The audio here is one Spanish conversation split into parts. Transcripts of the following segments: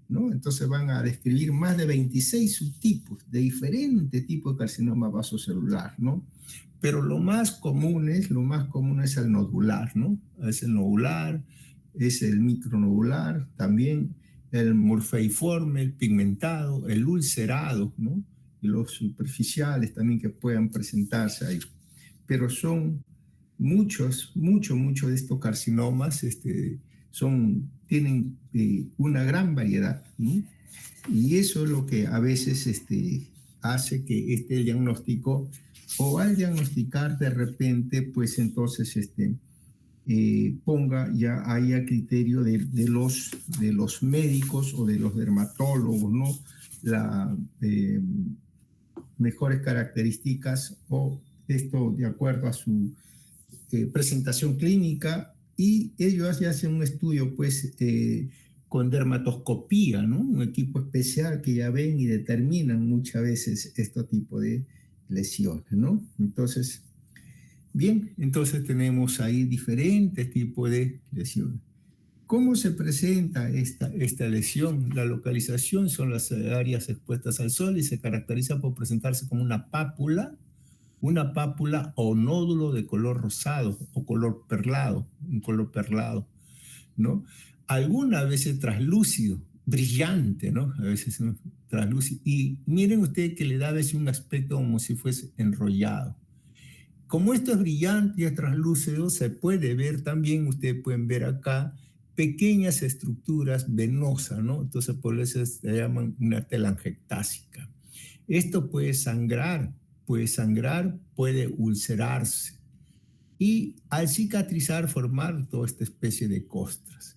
¿no? Entonces van a describir más de 26 subtipos de diferentes tipos de carcinoma vasocelular, ¿no? Pero lo más común es el nodular, ¿no? Es el nodular, es el micronodular, también el morfeiforme, el pigmentado, el ulcerado, ¿no? Y los superficiales también que puedan presentarse ahí. Pero son muchos de estos carcinomas tienen una gran variedad, ¿no? Y eso es lo que a veces hace que este diagnóstico, o al diagnosticar de repente, pues entonces ponga ya ahí a criterio de los médicos o de los dermatólogos, ¿no? Las mejores características, o esto de acuerdo a su presentación clínica, y ellos ya hacen un estudio pues con dermatoscopía, ¿no? Un equipo especial que ya ven y determinan muchas veces este tipo de lesiones, ¿no? Entonces, bien, entonces tenemos ahí diferentes tipos de lesiones. ¿Cómo se presenta esta lesión? La localización son las áreas expuestas al sol y se caracteriza por presentarse como una pápula o nódulo de color rosado o color perlado, un color perlado, ¿no? Algunas veces translúcido, brillante, ¿no? A veces translúcido. Y miren ustedes que le da a veces un aspecto como si fuese enrollado. Como esto es brillante y es translúcido, se puede ver también, ustedes pueden ver acá, pequeñas estructuras venosas, ¿no? Entonces por eso se llaman una telangiectásica. Esto puede sangrar, puede ulcerarse y al cicatrizar formar toda esta especie de costras.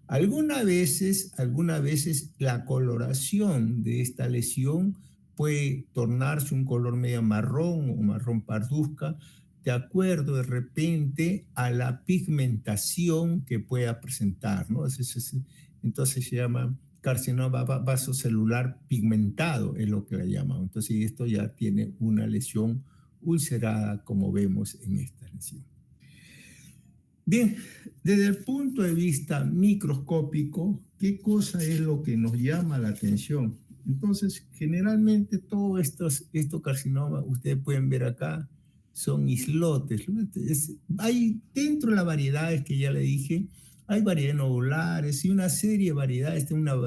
Algunas veces la coloración de esta lesión puede tornarse un color medio marrón o marrón parduzca, de acuerdo de repente a la pigmentación que pueda presentar, ¿no? Entonces se llama carcinoma vasocelular pigmentado, es lo que le llaman. Entonces esto ya tiene una lesión ulcerada, como vemos en esta lesión. Bien, desde el punto de vista microscópico, ¿qué cosa es lo que nos llama la atención? Entonces, generalmente todos estos carcinomas, ustedes pueden ver acá, son islotes. Hay dentro de las variedades que ya le dije, hay variedades nodulares y una serie de variedades, una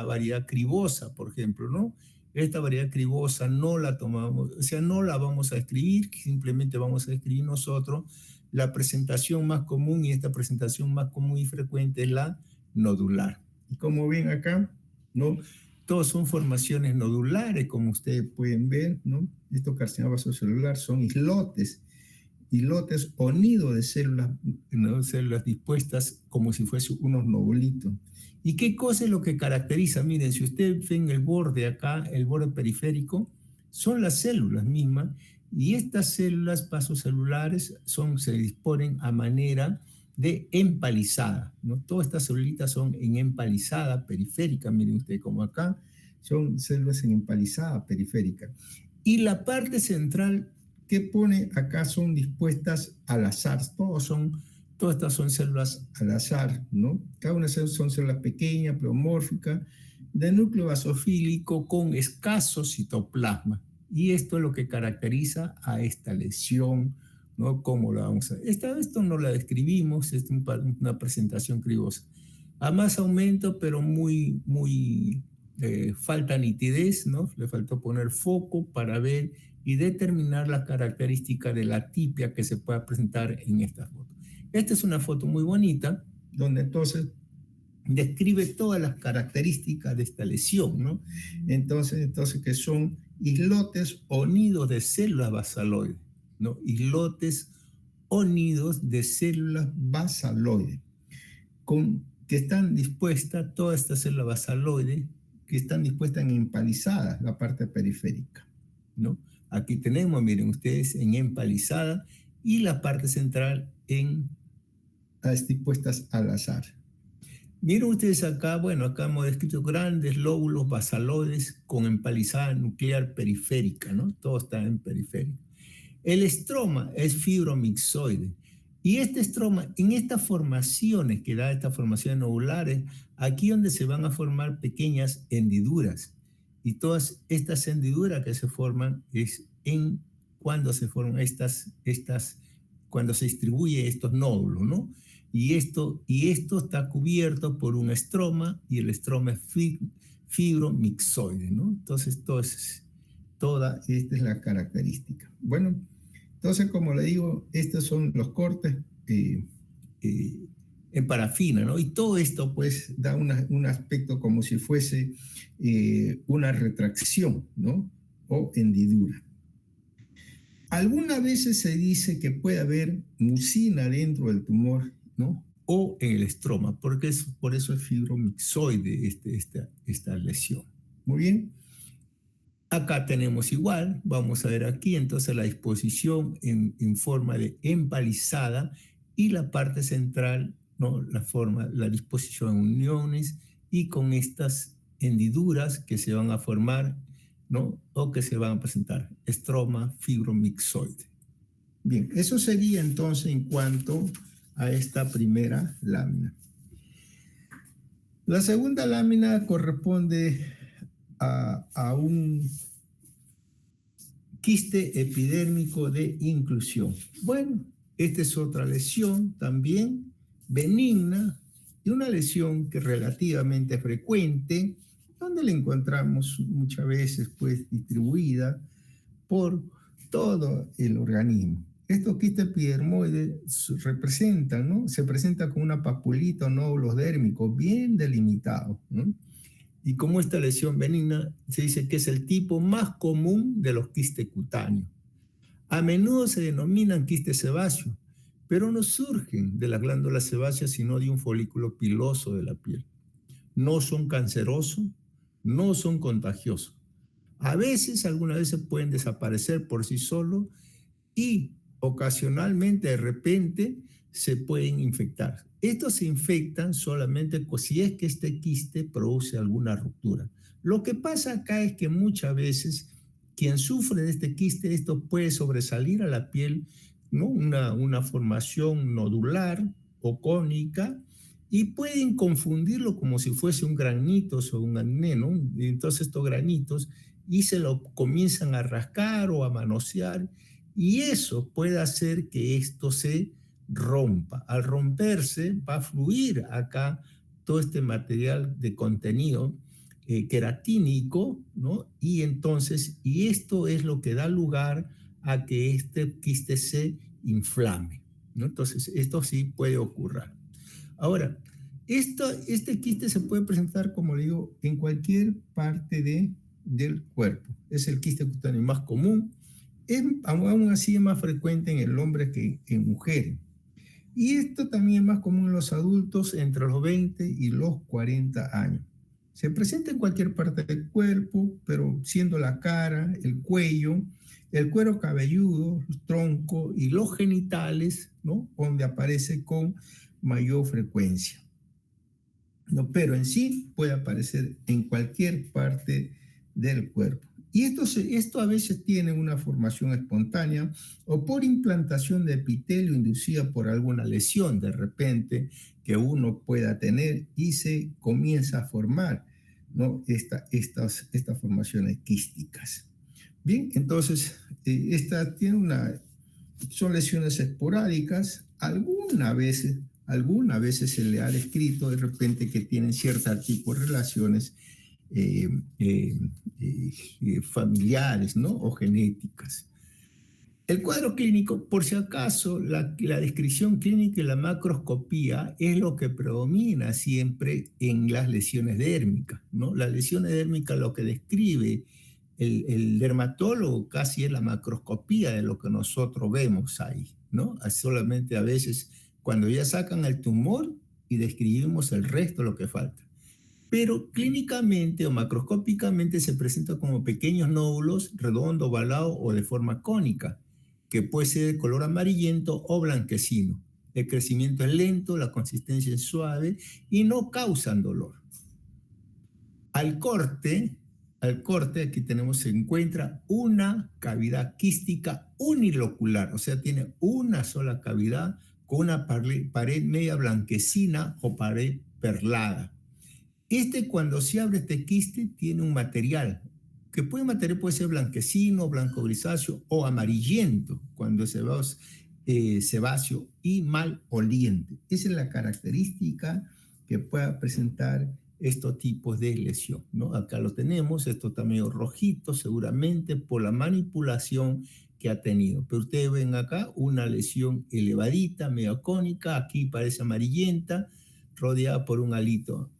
variedad cribosa, por ejemplo, ¿no? Esta variedad cribosa no la tomamos, o sea, no la vamos a escribir, simplemente vamos a escribir nosotros. La presentación más común, y esta presentación más común y frecuente, es la nodular. Y como ven acá, ¿no? Todos son formaciones nodulares, como ustedes pueden ver, ¿no? Estos carcinomas vasocelulares son islotes o nidos de células, ¿no? Células dispuestas como si fuesen unos nodulitos. ¿Y qué cosa es lo que caracteriza? Miren, si ustedes ven el borde acá, el borde periférico, son las células mismas, y estas células vasocelulares se disponen a manera de empalizada, ¿no? Todas estas celulitas son en empalizada periférica, miren ustedes como acá, son células en empalizada periférica. Y la parte central que pone acá son dispuestas al azar, todas estas son células al azar, ¿no? Cada una son células pequeñas, pleomórficas, de núcleo basofílico con escaso citoplasma. Y esto es lo que caracteriza a esta lesión, ¿no? ¿Cómo la vamos a ver? Esto no la describimos, es una presentación cribosa. A más aumento, pero muy falta nitidez, ¿no? Le faltó poner foco para ver y determinar la característica de la tipia que se pueda presentar en esta foto. Esta es una foto muy bonita, donde entonces describe todas las características de esta lesión, ¿no? Entonces que son islotes o nidos de células basaloides, ¿no? Islotes o nidos de células basaloides, que están dispuestas, todas estas células basaloides, que están dispuestas en empalizada, la parte periférica, ¿no? Aquí tenemos, miren ustedes, en empalizada, y la parte central dispuestas al azar. Miren ustedes acá, bueno, acá hemos descrito grandes lóbulos basaloides con empalizada nuclear periférica, ¿no? Todo está en periférica. El estroma es fibromixoide. Y este estroma, en estas formaciones que da estas formaciones nodulares, aquí donde se van a formar pequeñas hendiduras. Y todas estas hendiduras que se forman es en cuando se forman cuando se distribuye estos nódulos, ¿no? Y esto está cubierto por un estroma, y el estroma es fibromixoide, ¿no? Entonces, toda esta es la característica. Bueno, entonces, como le digo, estos son los cortes eh, en parafina, ¿no? Y todo esto, pues, da un aspecto como si fuese una retracción, ¿no? O hendidura. Algunas veces se dice que puede haber mucina dentro del tumor, ¿no? O en el estroma, porque por eso es fibromixoide esta lesión. Muy bien. Acá tenemos igual, vamos a ver aquí entonces la disposición en forma de empalizada, y la parte central, ¿no? La disposición en uniones y con estas hendiduras que se van a formar, ¿no? O que se van a presentar, estroma fibromixoide. Bien, eso sería entonces en cuanto a esta primera lámina. La segunda lámina corresponde a un quiste epidérmico de inclusión. Bueno, esta es otra lesión también benigna, y una lesión que es relativamente frecuente, donde la encontramos muchas veces pues distribuida por todo el organismo. Estos quistes epidermoides representan, ¿no? Se presenta con una papulita o nódulos dérmicos bien delimitados, ¿no? Y como esta lesión benigna se dice que es el tipo más común de los quistes cutáneos. A menudo se denominan quistes sebáceos, pero no surgen de las glándulas sebáceas, sino de un folículo piloso de la piel. No son cancerosos, no son contagiosos. A veces, algunas veces pueden desaparecer por sí solos, y ocasionalmente, de repente, se pueden infectar. Estos se infectan solamente si es que este quiste produce alguna ruptura. Lo que pasa acá es que muchas veces quien sufre de este quiste, esto puede sobresalir a la piel, ¿no? Una formación nodular o cónica, y pueden confundirlo como si fuese un granito o un acné, ¿no? Entonces estos granitos, y se lo comienzan a rascar o a manosear, y eso puede hacer que esto se rompa. Al romperse va a fluir acá todo este material de contenido queratínico, ¿no? Y esto es lo que da lugar a que este quiste se inflame, ¿no? Entonces, esto sí puede ocurrir. Ahora, este quiste se puede presentar, como le digo, en cualquier parte del cuerpo. Es el quiste cutáneo más común. Aún así es más frecuente en el hombre que en mujeres. Y esto también es más común en los adultos entre los 20 y los 40 años. Se presenta en cualquier parte del cuerpo, pero siendo la cara, el cuello, el cuero cabelludo, el tronco y los genitales, ¿no? Donde aparece con mayor frecuencia. No, pero en sí puede aparecer en cualquier parte del cuerpo. Y esto a veces tiene una formación espontánea o por implantación de epitelio inducida por alguna lesión de repente que uno pueda tener, y se comienza a formar, ¿no? Estas formaciones quísticas. Bien, entonces, son lesiones esporádicas. Algunas veces se le ha descrito de repente que tienen cierto tipo de relaciones familiares, ¿no? O genéticas. El cuadro clínico, por si acaso, la descripción clínica y la macroscopía es lo que predomina siempre en las lesiones dérmicas, ¿no? Las lesiones dérmicas, lo que describe el dermatólogo casi es la macroscopía de lo que nosotros vemos ahí, ¿no? Solamente a veces cuando ya sacan el tumor y describimos el resto, lo que falta. Pero clínicamente o macroscópicamente se presenta como pequeños nódulos redondos, ovalados o de forma cónica, que puede ser de color amarillento o blanquecino. El crecimiento es lento, la consistencia es suave y no causan dolor. Al corte, aquí se encuentra una cavidad quística unilocular, o sea, tiene una sola cavidad con una pared media blanquecina o pared perlada. Cuando se abre este quiste, tiene un material, que puede ser blanquecino, blanco grisáceo o amarillento, cuando es sebáceo y mal oliente. Esa es la característica que pueda presentar estos tipos de lesión, ¿no? Acá lo tenemos, esto está medio rojito, seguramente por la manipulación que ha tenido. Pero ustedes ven acá una lesión elevadita, medio cónica, aquí parece amarillenta, rodeada por un alito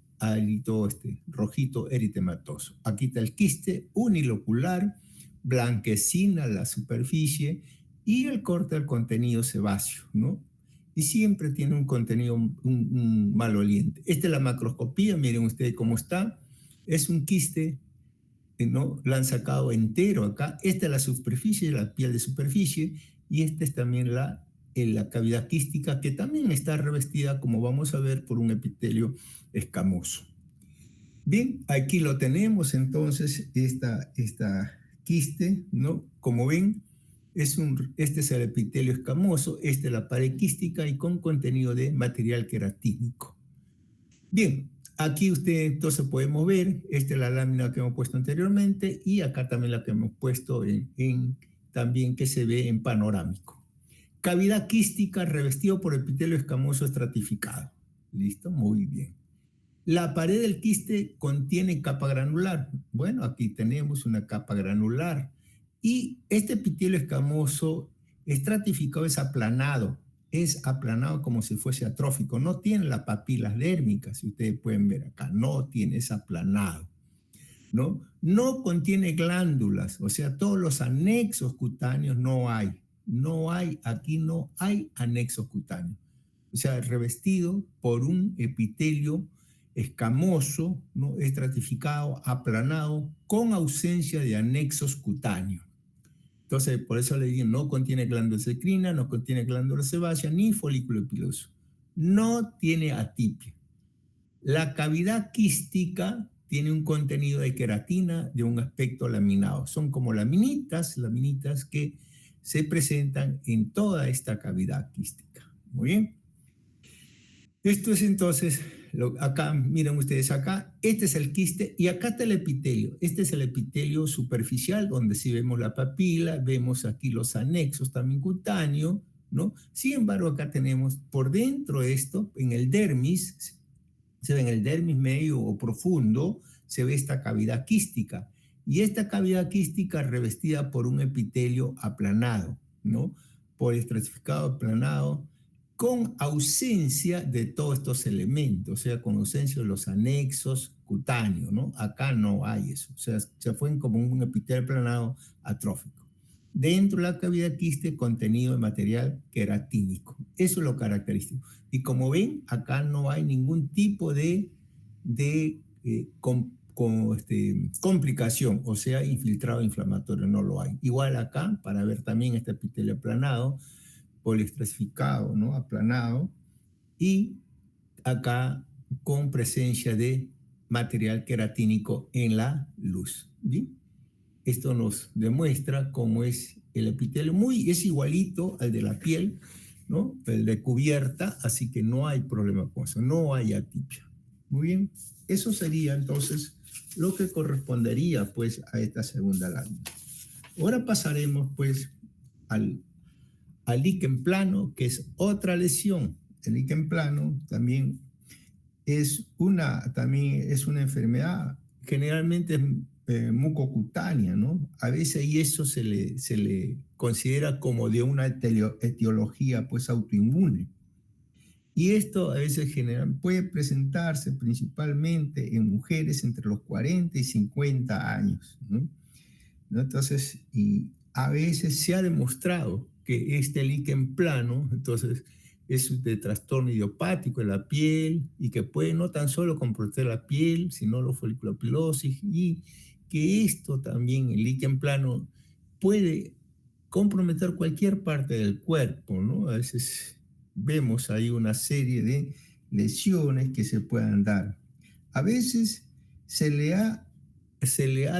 rojito eritematoso. Aquí está el quiste unilocular, blanquecina la superficie y el corte del contenido sebáceo, ¿no? Y siempre tiene un contenido un maloliente. Esta es la macroscopía, miren ustedes cómo está. Es un quiste, ¿no? Lo han sacado entero acá. Esta es la superficie, la piel de superficie, y esta es también la cavidad quística, que también está revestida, como vamos a ver, por un epitelio escamoso. Bien, aquí lo tenemos entonces, esta quiste, ¿no? Como ven, este es el epitelio escamoso, esta es la pared quística y con contenido de material queratínico. Bien, aquí usted entonces podemos ver, esta es la lámina que hemos puesto anteriormente y acá también la que hemos puesto también que se ve en panorámico. Cavidad quística revestido por epitelio escamoso estratificado. ¿Listo? Muy bien. La pared del quiste contiene capa granular. Bueno, aquí tenemos una capa granular. Y este epitelio escamoso estratificado es aplanado como si fuese atrófico. No tiene las papilas dérmicas, si ustedes pueden ver acá. No tiene, es aplanado. ¿No? No contiene glándulas, o sea, todos los anexos cutáneos no hay. Aquí no hay anexos cutáneos. O sea, revestido por un epitelio escamoso, ¿no? Estratificado, aplanado, con ausencia de anexos cutáneos. Entonces, por eso le digo, no contiene glándula endocrina, no contiene glándula sebácea, ni folículo piloso. No tiene atipia. La cavidad quística tiene un contenido de queratina de un aspecto laminado. Son como laminitas que se presentan en toda esta cavidad quística. Muy bien. Esto es entonces, acá, miren ustedes acá, este es el quiste y acá está el epitelio. Este es el epitelio superficial, donde sí vemos la papila, vemos aquí los anexos también cutáneos, ¿no? Sin embargo, acá tenemos por dentro esto, en el dermis, se ve en el dermis medio o profundo, se ve esta cavidad quística. Y esta cavidad quística revestida por un epitelio aplanado, ¿no? Poliestratificado aplanado, con ausencia de todos estos elementos, o sea, con ausencia de los anexos cutáneos, ¿no? Acá no hay eso, o sea, se fue como un epitelio aplanado atrófico. Dentro de la cavidad quiste, contenido de material queratínico. Eso es lo característico. Y como ven, acá no hay ningún tipo de complicación, o sea, infiltrado inflamatorio, no lo hay. Igual acá, para ver también este epitelio aplanado, poliestratificado, ¿no? Aplanado, y acá con presencia de material queratínico en la luz. ¿Bien? Esto nos demuestra cómo es el epitelio, es igualito al de la piel, ¿no? El de cubierta, así que no hay problema con eso, no hay atipia. Muy bien, eso sería entonces lo que correspondería pues a esta segunda lámina. Ahora pasaremos pues al líquen plano, que es otra lesión. El líquen plano también es una enfermedad, generalmente mucocutánea, ¿no? A veces y eso se le considera como de una etiología pues autoinmune. Y esto a veces puede presentarse principalmente en mujeres entre los 40 y 50 años, ¿no? Entonces, y a veces se ha demostrado que este líquen plano, entonces, es de trastorno idiopático de la piel y que puede no tan solo comprometer la piel, sino los foliculopilosis, y que esto también, el líquen plano, puede comprometer cualquier parte del cuerpo, ¿no? A veces vemos ahí una serie de lesiones que se puedan dar. A veces se le ha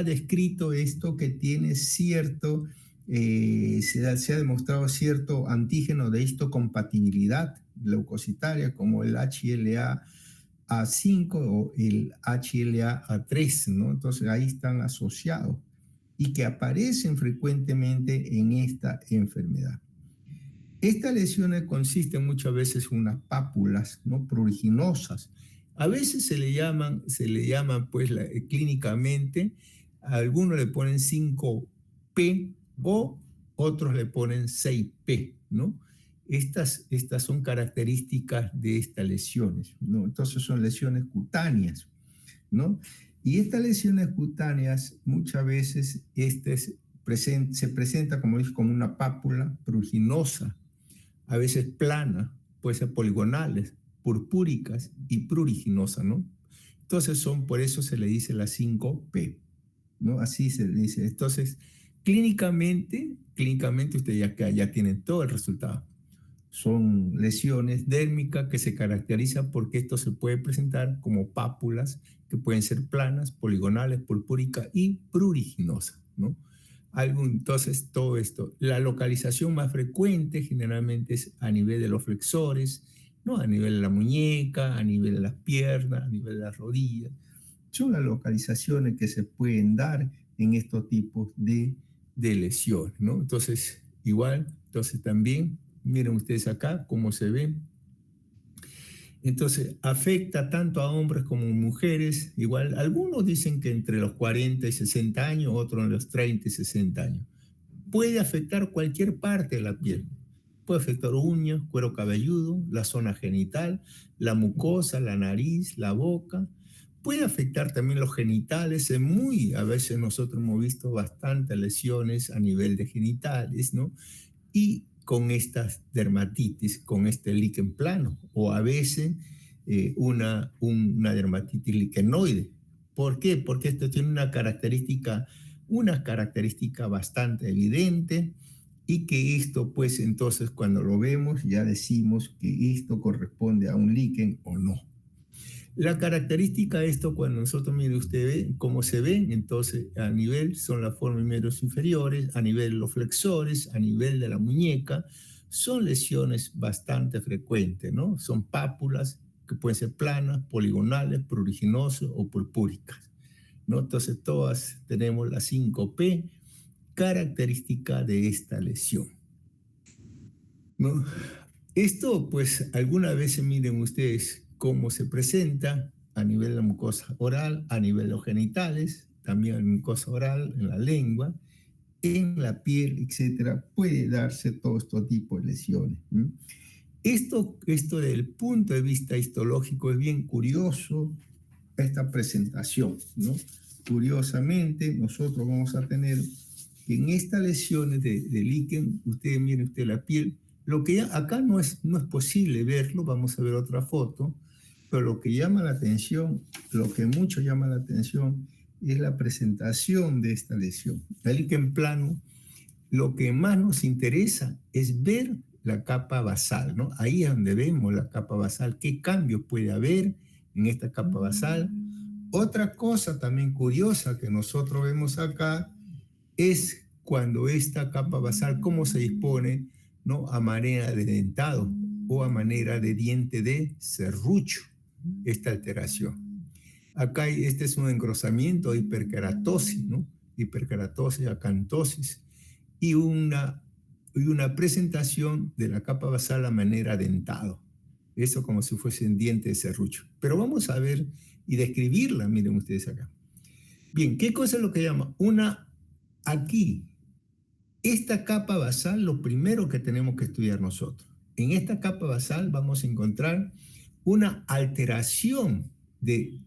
descrito esto que tiene cierto se ha demostrado cierto antígeno de histocompatibilidad leucocitaria como el HLA-A5 o el HLA-A3, ¿no? Entonces ahí están asociados y que aparecen frecuentemente en esta enfermedad. Estas lesiones consisten muchas veces en unas pápulas, ¿no? Pruriginosas. A veces se le llaman pues clínicamente, a algunos le ponen 5P o otros le ponen 6P, ¿no? Estas son características de estas lesiones, ¿no? Entonces son lesiones cutáneas, ¿no? Y estas lesiones cutáneas muchas veces se presenta, como dije, como una pápula pruriginosa, a veces plana, puede ser poligonales, purpúricas y pruriginosas, ¿no? Entonces por eso se le dice la 5P, ¿no? Así se le dice. Entonces, clínicamente ustedes ya tienen todo el resultado. Son lesiones dérmicas que se caracterizan porque esto se puede presentar como pápulas que pueden ser planas, poligonales, purpúricas y pruriginosas, ¿no? Entonces, todo esto. La localización más frecuente generalmente es a nivel de los flexores, ¿no? A nivel de la muñeca, a nivel de las piernas, a nivel de las rodillas. Son las localizaciones que se pueden dar en estos tipos de lesiones, ¿no? Entonces, entonces también, miren ustedes acá cómo se ve. Entonces, afecta tanto a hombres como a mujeres. Igual, algunos dicen que entre los 40 y 60 años, otros en los 30 y 60 años. Puede afectar cualquier parte de la piel. Puede afectar uñas, cuero cabelludo, la zona genital, la mucosa, la nariz, la boca. Puede afectar también los genitales. A veces nosotros hemos visto bastantes lesiones a nivel de genitales, ¿no? Y con estas dermatitis, con este líquen plano, o a veces una dermatitis liquenoide. ¿Por qué? Porque esto tiene una característica bastante evidente y que esto, pues entonces cuando lo vemos ya decimos que esto corresponde a un líquen o no. La característica de esto, cuando nosotros, mire usted ve cómo se ven, entonces a nivel son las formas medios inferiores, a nivel de los flexores, a nivel de la muñeca, son lesiones bastante frecuentes, ¿no? Son pápulas que pueden ser planas, poligonales, pruriginosas o purpúricas, ¿no? Entonces todas tenemos la 5P, característica de esta lesión, ¿no? Esto, pues, algunas veces miren ustedes cómo se presenta a nivel de la mucosa oral, a nivel de los genitales, también en la mucosa oral, en la lengua, en la piel, etcétera. Puede darse todo este tipo de lesiones. Esto desde el punto de vista histológico es bien curioso, esta presentación, ¿no? Curiosamente, nosotros vamos a tener que en estas lesiones de líquen, ustedes miren usted la piel, lo que acá no es posible verlo, vamos a ver otra foto, pero lo que llama la atención, lo que mucho llama la atención, es la presentación de esta lesión. El líquen plano, lo que más nos interesa es ver la capa basal, ¿no? Ahí es donde vemos la capa basal, qué cambios puede haber en esta capa basal. Otra cosa también curiosa que nosotros vemos acá es cuando esta capa basal, cómo se dispone, ¿no? A manera de dentado o a manera de diente de serrucho, esta alteración. Acá este es un engrosamiento, hiperkeratosis, ¿no? Hiperkeratosis, acantosis, y una presentación de la capa basal a manera dentado. Eso como si fuese un diente de serrucho. Pero vamos a ver y describirla, miren ustedes acá. Bien, ¿qué cosa es lo que llama? Aquí, esta capa basal, lo primero que tenemos que estudiar nosotros. En esta capa basal vamos a encontrar una alteración de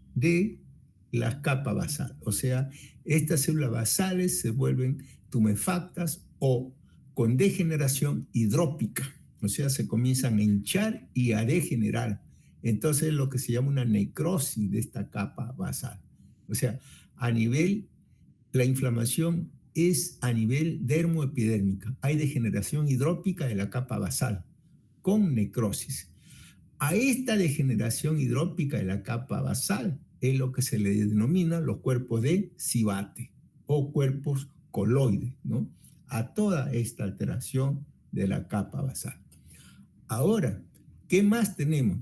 la capa basal. O sea, estas células basales se vuelven tumefactas o con degeneración hidrópica. O sea, se comienzan a hinchar y a degenerar. Entonces, lo que se llama una necrosis de esta capa basal. O sea, la inflamación es a nivel dermoepidérmica. Hay degeneración hidrópica de la capa basal con necrosis. A esta degeneración hidrópica de la capa basal es lo que se le denomina los cuerpos de Sivate o cuerpos coloides, ¿no? a toda esta alteración de la capa basal. Ahora, ¿qué más tenemos?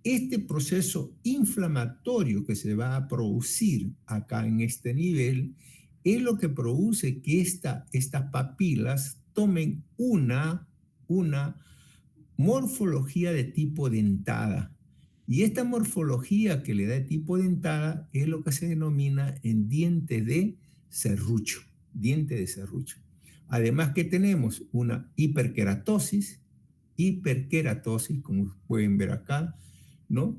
Este proceso inflamatorio que se va a producir acá en este nivel es lo que produce que estas papilas tomen una morfología de tipo dentada. Y esta morfología que le da de tipo dentada es lo que se denomina en diente de serrucho, diente de serrucho. Además que tenemos una hiperkeratosis, como pueden ver acá, ¿no?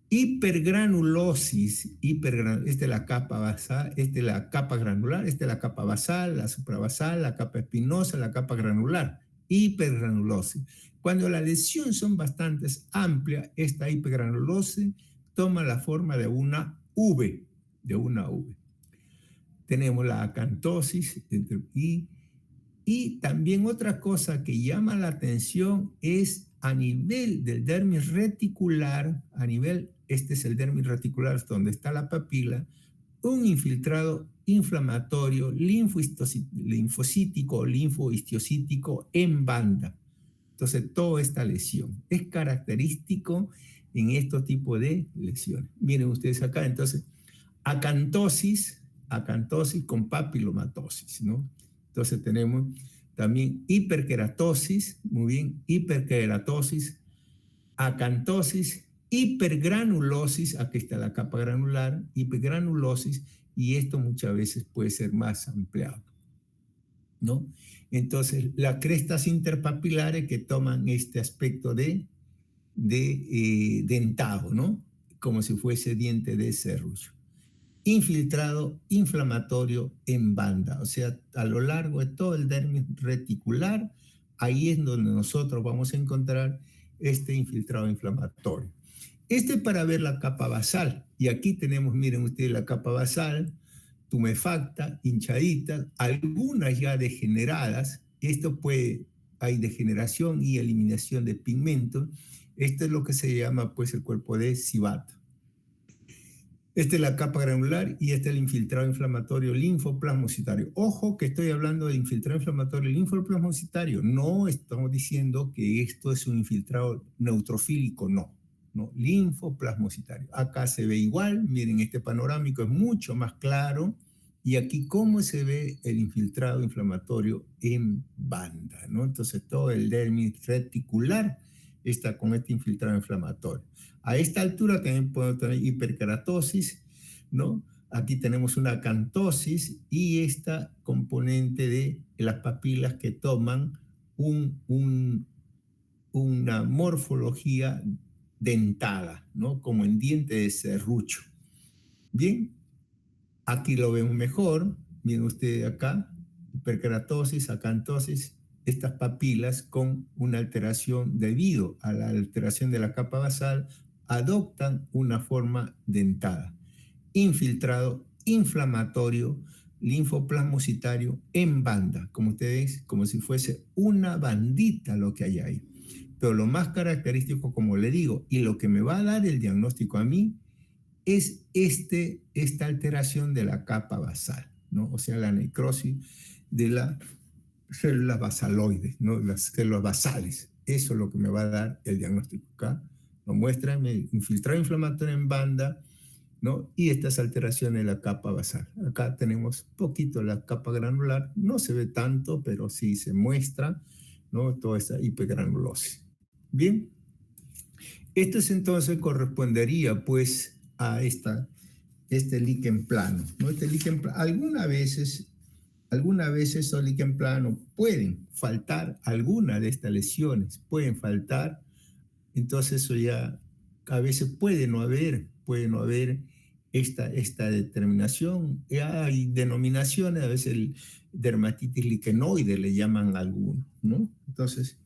Hipergranulosis, esta es la capa basal, esta es la capa granular, esta es la capa basal, la suprabasal, la capa espinosa, la capa granular, hipergranulosis. Cuando las lesiones son bastante amplias, esta hipergranulosis toma la forma de una V, Tenemos la acantosis y también otra cosa que llama la atención es a nivel del dermis reticular, este es el dermis reticular donde está la papila, un infiltrado inflamatorio linfocítico o linfohistiocítico en banda. Entonces, toda esta lesión es característico en este tipo de lesiones. Miren ustedes acá, entonces, acantosis con papilomatosis, ¿no? Entonces tenemos también hiperkeratosis, muy bien, hiperkeratosis, acantosis, hipergranulosis, aquí está la capa granular, hipergranulosis, y esto muchas veces puede ser más ampliado, ¿no? Entonces, las crestas interpapilares que toman este aspecto de dentado, ¿no? Como si fuese diente de serrucho. Infiltrado inflamatorio en banda, o sea, a lo largo de todo el dermis reticular, ahí es donde nosotros vamos a encontrar este infiltrado inflamatorio. Este es para ver la capa basal, y aquí tenemos, miren ustedes, la capa basal, tumefacta, hinchadita, algunas ya degeneradas. Hay degeneración y eliminación de pigmentos. Esto es lo que se llama, pues, el cuerpo de Cibato. Esta es la capa granular y este es el infiltrado inflamatorio linfoplasmocitario. Ojo que estoy hablando de infiltrado inflamatorio linfoplasmocitario. No estamos diciendo que esto es un infiltrado neutrofílico, no. Linfoplasmocitario. Acá se ve igual, miren, este panorámico es mucho más claro. Y aquí cómo se ve el infiltrado inflamatorio en banda, ¿no? Entonces todo el dermis reticular está con este infiltrado inflamatorio. A esta altura también podemos tener hiperkeratosis, ¿no? Aquí tenemos una acantosis y esta componente de las papilas que toman una morfología dentada, ¿no? Como en diente de serrucho. Bien, aquí lo vemos mejor. Miren ustedes acá, hiperkeratosis, acantosis, estas papilas con una alteración debido a la alteración de la capa basal adoptan una forma dentada. Infiltrado inflamatorio linfoplasmocitario en banda, como ustedes, como si fuese una bandita lo que hay ahí. Pero lo más característico, como le digo, y lo que me va a dar el diagnóstico a mí, es esta alteración de la capa basal, ¿no? O sea, la necrosis de las células basaloides, ¿no? Las células basales. Eso es lo que me va a dar el diagnóstico acá. Lo muestra infiltrado inflamatorio en banda, ¿no? Y estas alteraciones de la capa basal. Acá tenemos poquito la capa granular, no se ve tanto, pero sí se muestra, ¿no? Toda esta hipergranulosis. Bien, esto entonces correspondería pues a este líquen plano, ¿no? Este líquen plano, algunas veces esos líquen planos pueden faltar, algunas de estas lesiones pueden faltar, entonces eso ya a veces puede no haber esta determinación. Hay denominaciones, a veces el dermatitis liquenoide le llaman a algunos, ¿no? Entonces,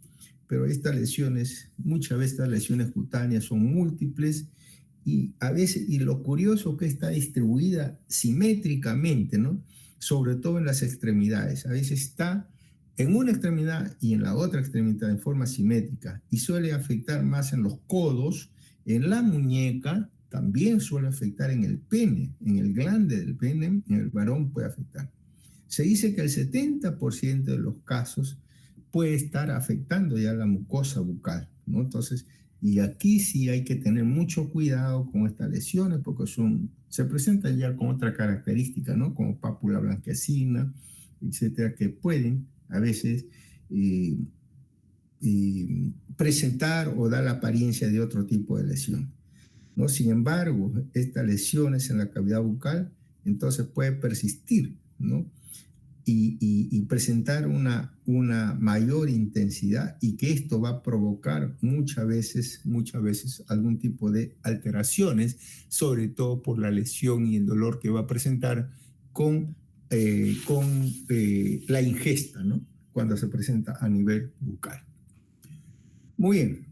pero estas lesiones, muchas veces estas lesiones cutáneas son múltiples y a veces, y lo curioso que está distribuida simétricamente, ¿no? Sobre todo en las extremidades. A veces está en una extremidad y en la otra extremidad en forma simétrica y suele afectar más en los codos, en la muñeca, también suele afectar en el pene, en el glande del pene, en el varón puede afectar. Se dice que el 70% de los casos puede estar afectando ya la mucosa bucal, ¿no? Entonces, y aquí sí hay que tener mucho cuidado con estas lesiones porque se presentan ya con otra característica, ¿no? Como pápula blanquecina, etcétera, que pueden a veces eh, presentar o dar la apariencia de otro tipo de lesión, ¿no? Sin embargo, estas lesiones en la cavidad bucal entonces puede persistir, ¿no? Y presentar una mayor intensidad y que esto va a provocar muchas veces algún tipo de alteraciones, sobre todo por la lesión y el dolor que va a presentar con la ingesta, ¿no? Cuando se presenta a nivel bucal. Muy bien.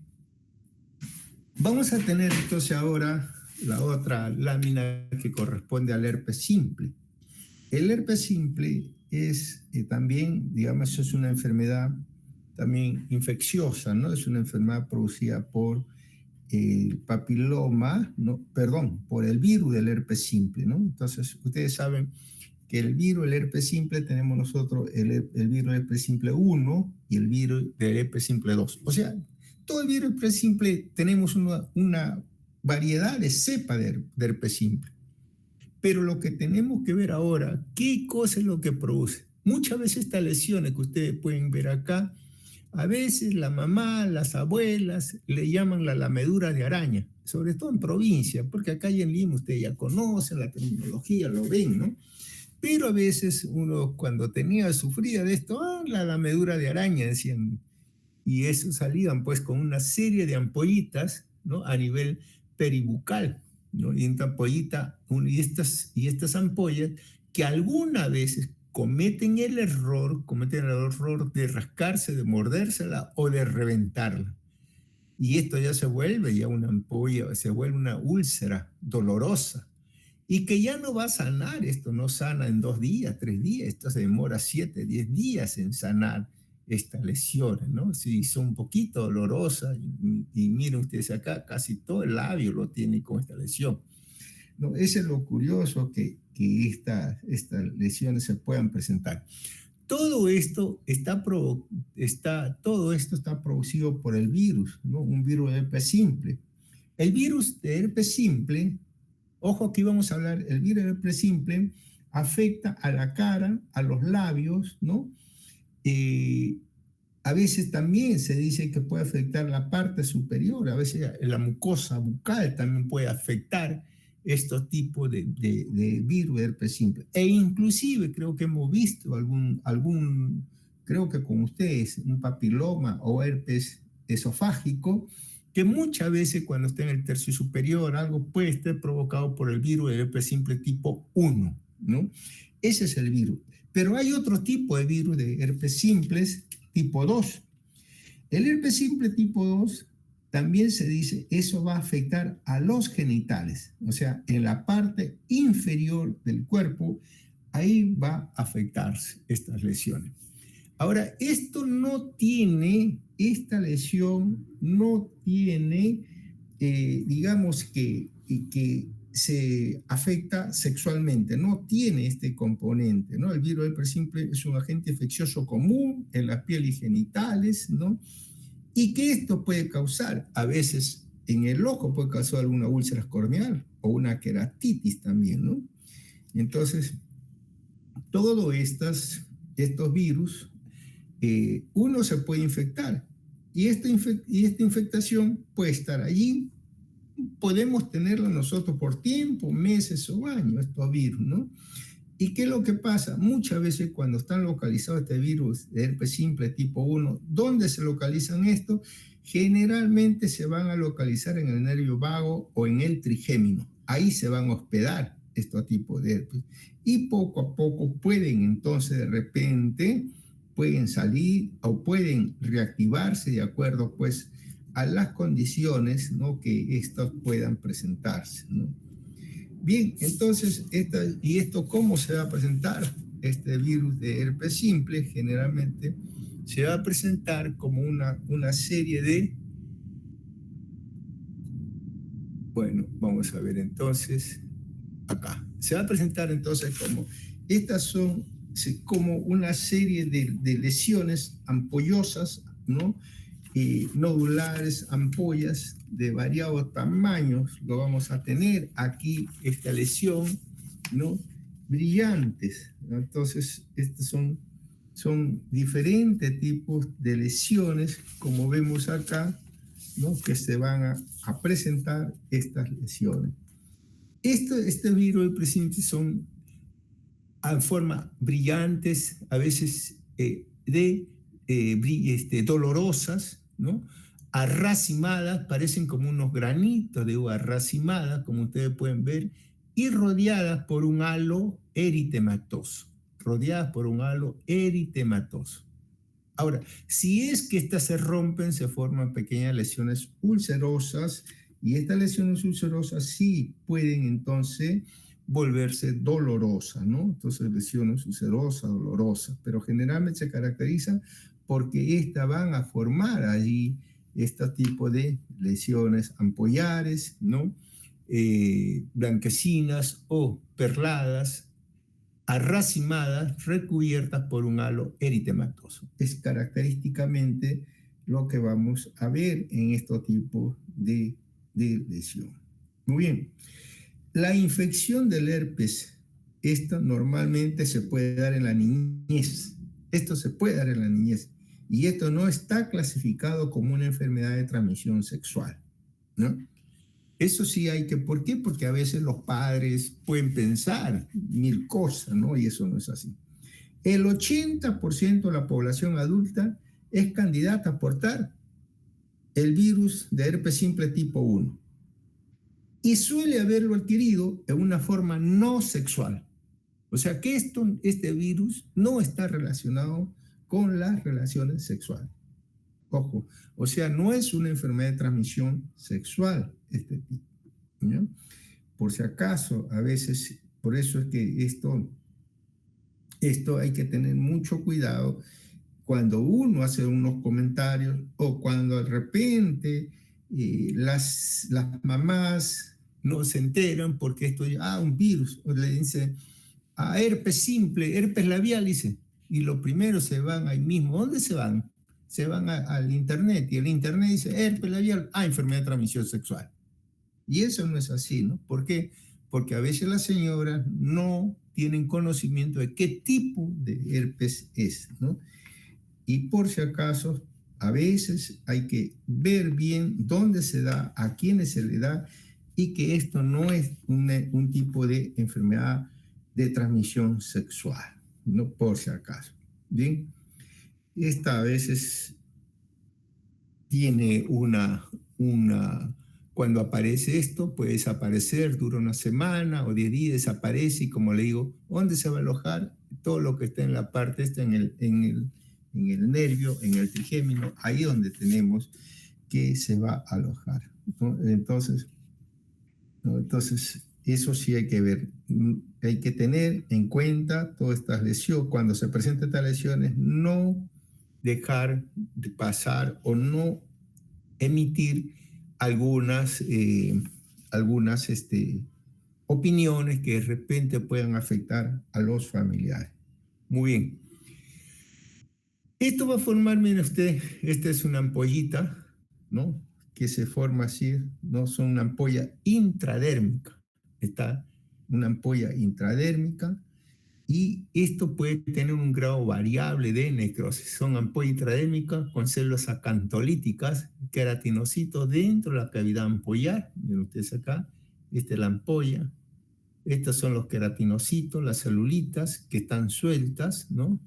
Vamos a tener entonces ahora la otra lámina que corresponde al herpes simple. El herpes simple es también, digamos, es una enfermedad también infecciosa, ¿no? Es una enfermedad producida por el papiloma, ¿no? Perdón, por el virus del herpes simple, ¿no? Entonces, ustedes saben que el virus del herpes simple tenemos nosotros el virus del herpes simple 1 y el virus del herpes simple 2. O sea, todo el virus del herpes simple tenemos una variedad de cepa de herpes simple. Pero lo que tenemos que ver ahora, ¿qué cosa es lo que produce? Muchas veces estas lesiones que ustedes pueden ver acá, a veces la mamá, las abuelas le llaman la lamedura de araña, sobre todo en provincia, porque acá y en Lima ustedes ya conocen la terminología, lo ven, ¿no? Pero a veces uno cuando sufría de esto, la lamedura de araña, decían, y eso salían pues con una serie de ampollitas, ¿no? A nivel peribucal, ¿no? Y esta ampollita, y estas ampollas que algunas veces cometen el error de rascarse, de mordérsela o de reventarla. Y esto ya se vuelve ya una ampolla, se vuelve una úlcera dolorosa y que ya no va a sanar. Esto no sana en 2 días, 3 días, esto se demora 7, 10 días en sanar estas lesiones, ¿no? Si son un poquito dolorosas, y miren ustedes acá, casi todo el labio lo tiene con esta lesión, ¿no? Eso es lo curioso, que estas lesiones se puedan presentar. Todo esto todo esto está producido por el virus, ¿no? Un virus de herpes simple. El virus de herpes simple, ojo, aquí vamos a hablar, el virus de herpes simple afecta a la cara, a los labios, ¿no? A veces también se dice que puede afectar la parte superior, a veces la mucosa bucal también puede afectar estos tipos de virus de herpes simple. E inclusive creo que hemos visto creo que con ustedes, un papiloma o herpes esofágico, que muchas veces cuando está en el tercio superior, algo puede estar provocado por el virus del herpes simple tipo 1, ¿no? Ese es el virus. Pero hay otro tipo de virus de herpes simples tipo 2. El herpes simple tipo 2 también se dice, eso va a afectar a los genitales, o sea, en la parte inferior del cuerpo, ahí va a afectarse estas lesiones. Ahora, esta lesión no tiene, digamos que se afecta sexualmente, no tiene este componente, ¿no? El virus herpes simple es un agente infeccioso común en la piel y genitales, ¿no? Y que esto puede causar, a veces en el ojo puede causar alguna úlcera corneal o una queratitis también, ¿no? Entonces, todos estos virus, uno se puede infectar y esta infectación puede estar allí. Podemos tenerlo nosotros por tiempo, meses o años, estos virus, ¿no? ¿Y qué es lo que pasa? Muchas veces cuando están localizados este virus de herpes simple tipo 1, ¿dónde se localizan esto? Generalmente se van a localizar en el nervio vago o en el trigémino. Ahí se van a hospedar estos tipos de herpes. Y poco a poco pueden entonces de repente, pueden salir o pueden reactivarse de acuerdo pues a las condiciones, ¿no? Que estos puedan presentarse, ¿no? Bien, entonces, ¿esto cómo se va a presentar? Este virus de herpes simple generalmente se va a presentar como una serie de... Bueno, vamos a ver entonces acá. Se va a presentar entonces como... Estas son como una serie de lesiones ampollosas, ¿no? Nodulares, ampollas de variados tamaños, lo vamos a tener aquí, esta lesión, ¿no? Brillantes, ¿no? Entonces, estos son diferentes tipos de lesiones, como vemos acá, ¿no? Que se van a presentar estas lesiones. Este virus del presidente son en forma brillantes, a veces dolorosas, ¿no? Arracimadas, parecen como unos granitos de uva arracimadas, como ustedes pueden ver, y rodeadas por un halo eritematoso. Rodeadas por un halo eritematoso. Ahora, si es que estas se rompen, se forman pequeñas lesiones ulcerosas, y estas lesiones ulcerosas sí pueden entonces volverse dolorosas, ¿no? Entonces, lesiones ulcerosas, dolorosas, pero generalmente se caracterizan porque estas van a formar allí este tipo de lesiones ampollares, ¿no? Blanquecinas o perladas, arracimadas, recubiertas por un halo eritematoso. Es característicamente lo que vamos a ver en estos tipos de lesión. Muy bien. La infección del herpes, esto normalmente se puede dar en la niñez. Esto se puede dar en la niñez. Y esto no está clasificado como una enfermedad de transmisión sexual, ¿no? Eso sí hay que, ¿por qué? Porque a veces los padres pueden pensar mil cosas, ¿no? Y eso no es así. El 80% de la población adulta es candidata a portar el virus de herpes simple tipo 1 y suele haberlo adquirido en una forma no sexual. O sea que este virus no está relacionado con las relaciones sexuales. Ojo, o sea, no es una enfermedad de transmisión sexual este tipo, ¿no? Por si acaso, a veces, por eso es que esto hay que tener mucho cuidado cuando uno hace unos comentarios o cuando de repente las mamás no se enteran porque esto es un virus, o le dice herpes simple, herpes labial, dice, y lo primero se van ahí mismo. ¿Dónde se van? Se van al internet, y el internet dice herpes labial, enfermedad de transmisión sexual. Y eso no es así, ¿no? ¿Por qué? Porque a veces las señoras no tienen conocimiento de qué tipo de herpes es, ¿no? Y por si acaso, a veces hay que ver bien dónde se da, a quiénes se le da, y que esto no es un tipo de enfermedad de transmisión sexual, no por si acaso. Bien, esta a veces tiene cuando aparece esto, puede desaparecer, dura una semana o 10 días, desaparece, y como le digo, ¿dónde se va a alojar? Todo lo que está en la parte esta, en el nervio, en el trigémino, ahí donde tenemos que se va a alojar, ¿no? Entonces, eso sí hay que ver. Hay que tener en cuenta todas estas lesiones. Cuando se presentan estas lesiones, no dejar de pasar o no emitir algunas opiniones que de repente puedan afectar a los familiares. Muy bien. Esto va a formar, mire usted, esta es una ampollita, ¿no? Que se forma así, ¿no? Son una ampolla intradérmica. Está una ampolla intradérmica, y esto puede tener un grado variable de necrosis. Son ampollas intradérmicas con células acantolíticas, queratinocitos dentro de la cavidad ampollar. Miren ustedes acá, esta es la ampolla. Estos son los queratinocitos, las celulitas que están sueltas, ¿no?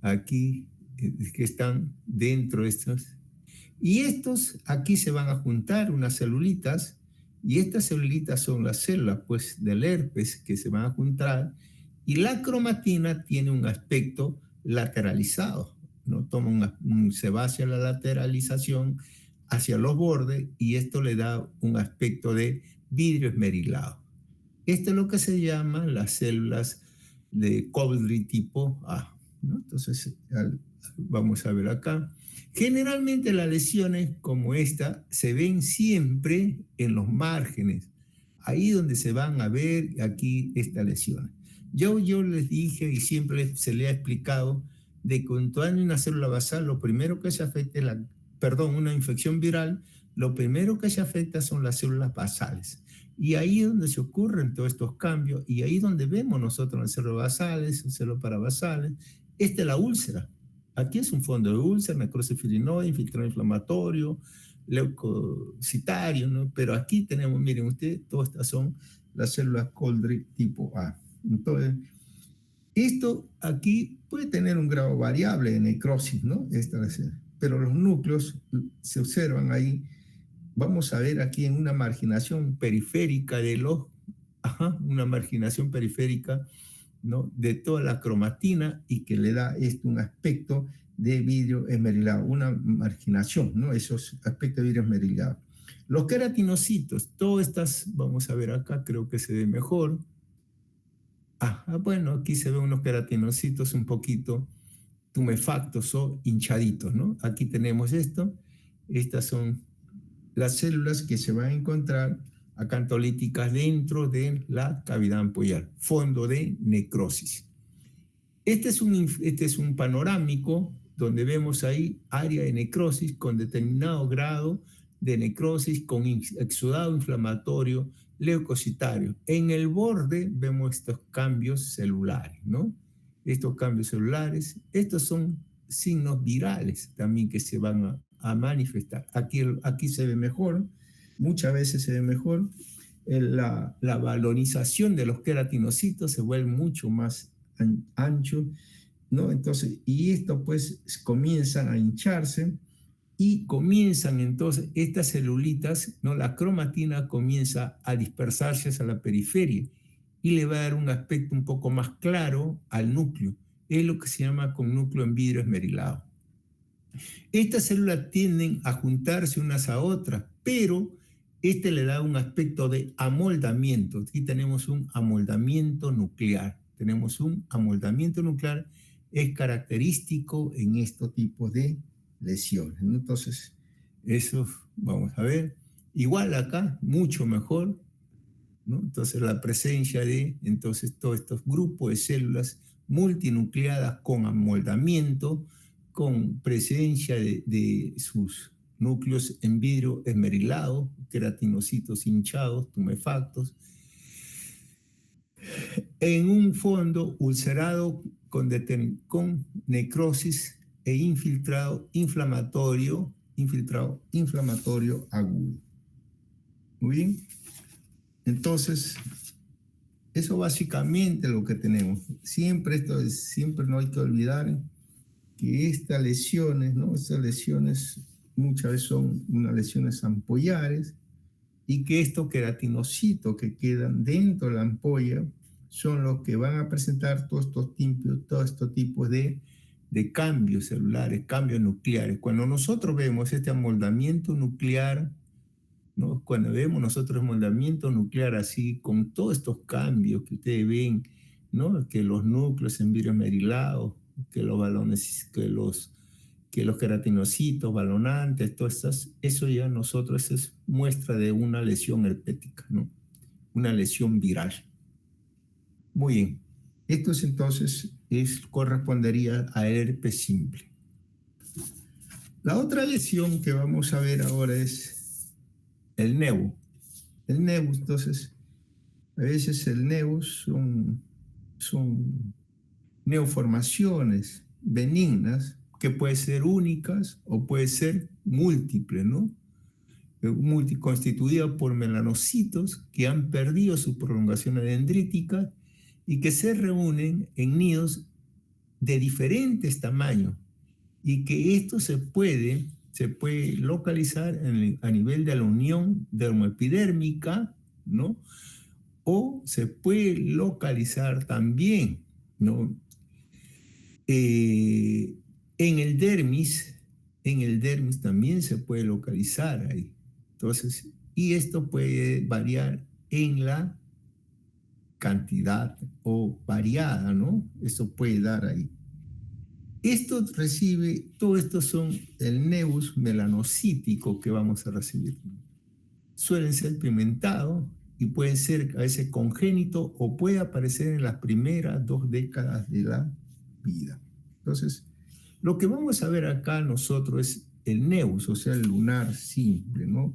Aquí, que están dentro de estos. Y estos aquí se van a juntar unas celulitas, y estas celulitas son las células, pues, del herpes que se van a juntar, y la cromatina tiene un aspecto lateralizado, ¿no? Se va hacia la lateralización, hacia los bordes, y esto le da un aspecto de vidrio esmerilado. Esto es lo que se llama las células de Cowdry tipo A, ¿no? Entonces, vamos a ver acá. Generalmente las lesiones como esta se ven siempre en los márgenes, ahí donde se van a ver aquí estas lesiones. Yo les dije y siempre se le ha explicado de que cuando hay una célula basal, lo primero que se afecta es una infección viral, lo primero que se afecta son las células basales. Y ahí es donde se ocurren todos estos cambios, y ahí es donde vemos nosotros las células basales, células parabasales. Esta es la úlcera. Aquí es un fondo de úlcera, necrosis fibrinoide, infiltrado inflamatorio, leucocitario, ¿no? Pero aquí tenemos, miren ustedes, todas estas son las células Coldry tipo A. Entonces, esto aquí puede tener un grado variable de necrosis, ¿no? Pero los núcleos se observan ahí. Vamos a ver aquí en una marginación periférica una marginación periférica, ¿no? De toda la cromatina, y que le da esto un aspecto de vidrio esmerilado, una marginación, ¿no? Esos aspectos de vidrio esmerilado. Los queratinocitos, todas estas, vamos a ver acá, creo que se ve mejor. Bueno, aquí se ven unos queratinocitos un poquito tumefactos o hinchaditos, ¿no? Aquí tenemos esto. Estas son las células que se van a encontrar acantolíticas dentro de la cavidad ampollar, fondo de necrosis. Este es un panorámico donde vemos ahí área de necrosis con determinado grado de necrosis, con exudado inflamatorio leucocitario. En el borde vemos estos cambios celulares, ¿no? Estos cambios celulares, estos son signos virales también que se van a manifestar. Aquí se ve mejor, muchas veces se ve mejor. La valorización de los queratinocitos se vuelve mucho más ancho, ¿no? Entonces, y esto pues comienzan a hincharse, y comienzan entonces estas celulitas, ¿no? La cromatina comienza a dispersarse hacia la periferia y le va a dar un aspecto un poco más claro al núcleo. Es lo que se llama con núcleo en vidrio esmerilado. Estas células tienden a juntarse unas a otras, pero este le da un aspecto de amoldamiento. Aquí tenemos un amoldamiento nuclear. Tenemos un amoldamiento nuclear, es característico en estos tipos de lesiones. Entonces, eso vamos a ver. Igual acá, mucho mejor, ¿no? Entonces, la presencia de todos estos grupos de células multinucleadas con amoldamiento, con presencia de sus núcleos en vidrio esmerilado, queratinocitos hinchados, tumefactos, en un fondo ulcerado con necrosis e infiltrado inflamatorio agudo. Muy bien. Entonces, eso básicamente es lo que tenemos. Siempre no hay que olvidar que estas lesiones, ¿no? Estas lesiones muchas veces son unas lesiones ampollares, y que estos queratinocitos que quedan dentro de la ampolla son los que van a presentar todos estos tipos de cambios celulares, cambios nucleares. Cuando nosotros vemos este amoldamiento nuclear, ¿no? Cuando vemos nosotros amoldamiento nuclear así, con todos estos cambios que ustedes ven, ¿no? Que los núcleos en vidrio esmerilado, que los balones, que los queratinocitos, balonantes, eso ya nosotros es muestra de una lesión herpética, ¿no? Una lesión viral. Muy bien. Esto entonces correspondería a herpes simple. La otra lesión que vamos a ver ahora es el nevo. El nevus, entonces, a veces el nevus son neoformaciones benignas que pueden ser únicas o pueden ser múltiples, ¿no? Constituidas por melanocitos que han perdido su prolongación dendrítica y que se reúnen en nidos de diferentes tamaños, y que esto se puede localizar a nivel de la unión dermoepidérmica, ¿no? O se puede localizar también, ¿no? En el dermis también se puede localizar ahí. Entonces, y esto puede variar en la cantidad o variada, ¿no? Eso puede dar ahí. Todo esto son el nevus melanocítico que vamos a recibir. Suelen ser pigmentados, y pueden ser a veces congénitos o puede aparecer en las primeras 2 décadas de la vida. Entonces, lo que vamos a ver acá nosotros es el nevus, o sea, el lunar simple, ¿no?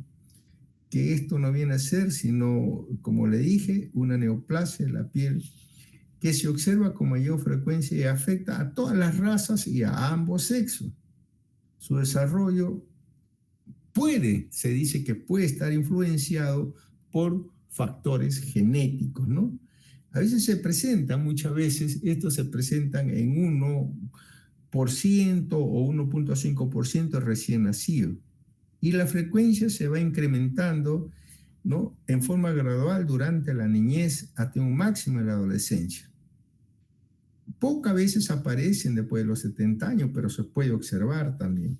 Que esto no viene a ser sino, como le dije, una neoplasia de la piel que se observa con mayor frecuencia y afecta a todas las razas y a ambos sexos. Su desarrollo se dice que puede estar influenciado por factores genéticos, ¿no? A veces muchas veces, estos se presentan en 1% o 1,5% recién nacido. Y la frecuencia se va incrementando, ¿no?, en forma gradual durante la niñez hasta un máximo en la adolescencia. Pocas veces aparecen después de los 70 años, pero se puede observar también.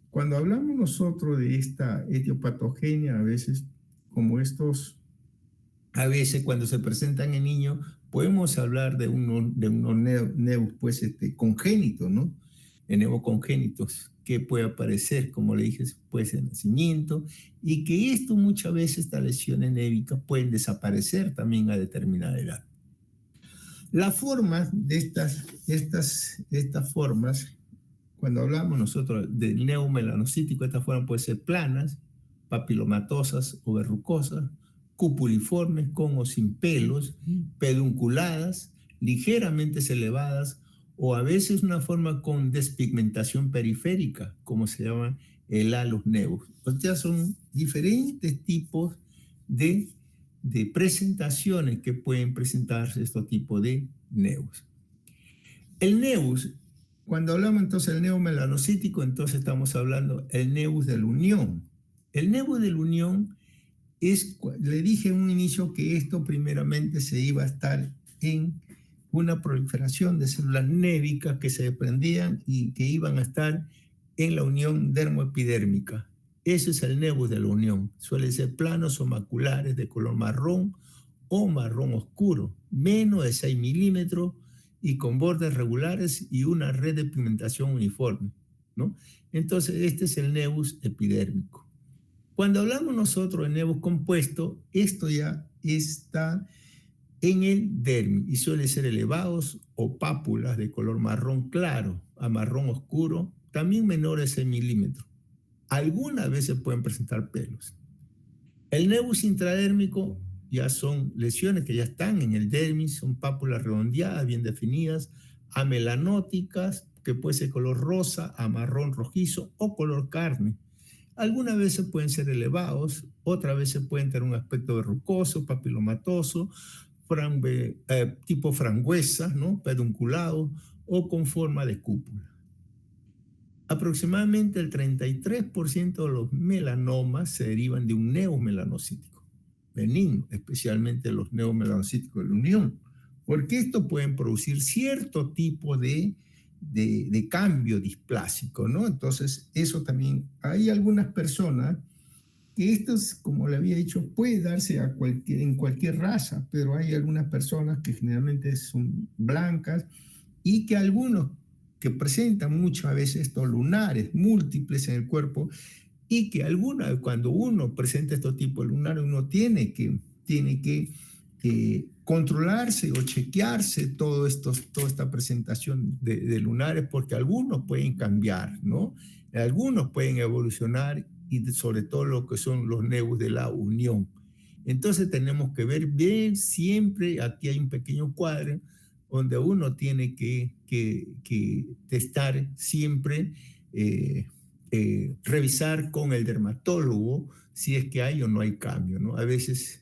Cuando hablamos nosotros de esta etiopatogenia, a veces cuando se presentan en niños, podemos hablar de unos nevos pues, congénitos, ¿no? De nevos congénitos que puede aparecer, como le dije, después de nacimiento, y que esto muchas veces, estas lesiones névicas, pueden desaparecer también a determinada edad. Las formas de estas formas, cuando hablamos nosotros del neomelanocítico, estas formas pueden ser planas, papilomatosas o verrucosas, cupuliformes con o sin pelos, pedunculadas, ligeramente elevadas, o a veces una forma con despigmentación periférica, como se llama el hallux nevus. O sea, son diferentes tipos de presentaciones que pueden presentarse estos tipos de nevus. El nevus, cuando hablamos entonces del neomelanocítico, entonces estamos hablando del nevus de la unión. El nevus de la unión le dije en un inicio que esto primeramente se iba a estar en una proliferación de células névicas que se desprendían y que iban a estar en la unión dermoepidérmica. Ese es el nevus de la unión. Suelen ser planos o maculares de color marrón o marrón oscuro, menos de 6 milímetros y con bordes regulares y una red de pigmentación uniforme, ¿no? Entonces, este es el nevus epidérmico. Cuando hablamos nosotros de nevus compuesto, esto ya está en el dermis y suele ser elevados o pápulas de color marrón claro a marrón oscuro, también menores de 6 milímetros. Algunas veces pueden presentar pelos. El nevus intradérmico ya son lesiones que ya están en el dermis, son pápulas redondeadas, bien definidas, amelanóticas, que puede ser color rosa, a marrón rojizo o color carne. Algunas veces pueden ser elevados, otras veces pueden tener un aspecto verrucoso, papilomatoso, tipo frangüesa, ¿no?, pedunculado o con forma de cúpula. Aproximadamente el 33% de los melanomas se derivan de un neomelanocítico benigno, especialmente los neomelanocíticos de la unión, porque estos pueden producir cierto tipo de cambio displásico, ¿no? Entonces, eso también, hay algunas personas que esto, como le había dicho, puede darse en cualquier raza, pero hay algunas personas que generalmente son blancas y que algunos que presentan muchas veces estos lunares múltiples en el cuerpo y que cuando uno presenta estos tipos de lunares, uno tiene que controlarse o chequearse toda esta presentación de lunares, porque algunos pueden cambiar, ¿no? Algunos pueden evolucionar y sobre todo lo que son los nevus de la unión. Entonces tenemos que ver bien siempre, aquí hay un pequeño cuadro donde uno tiene que testar siempre, revisar con el dermatólogo si es que hay o no hay cambio, ¿no? A veces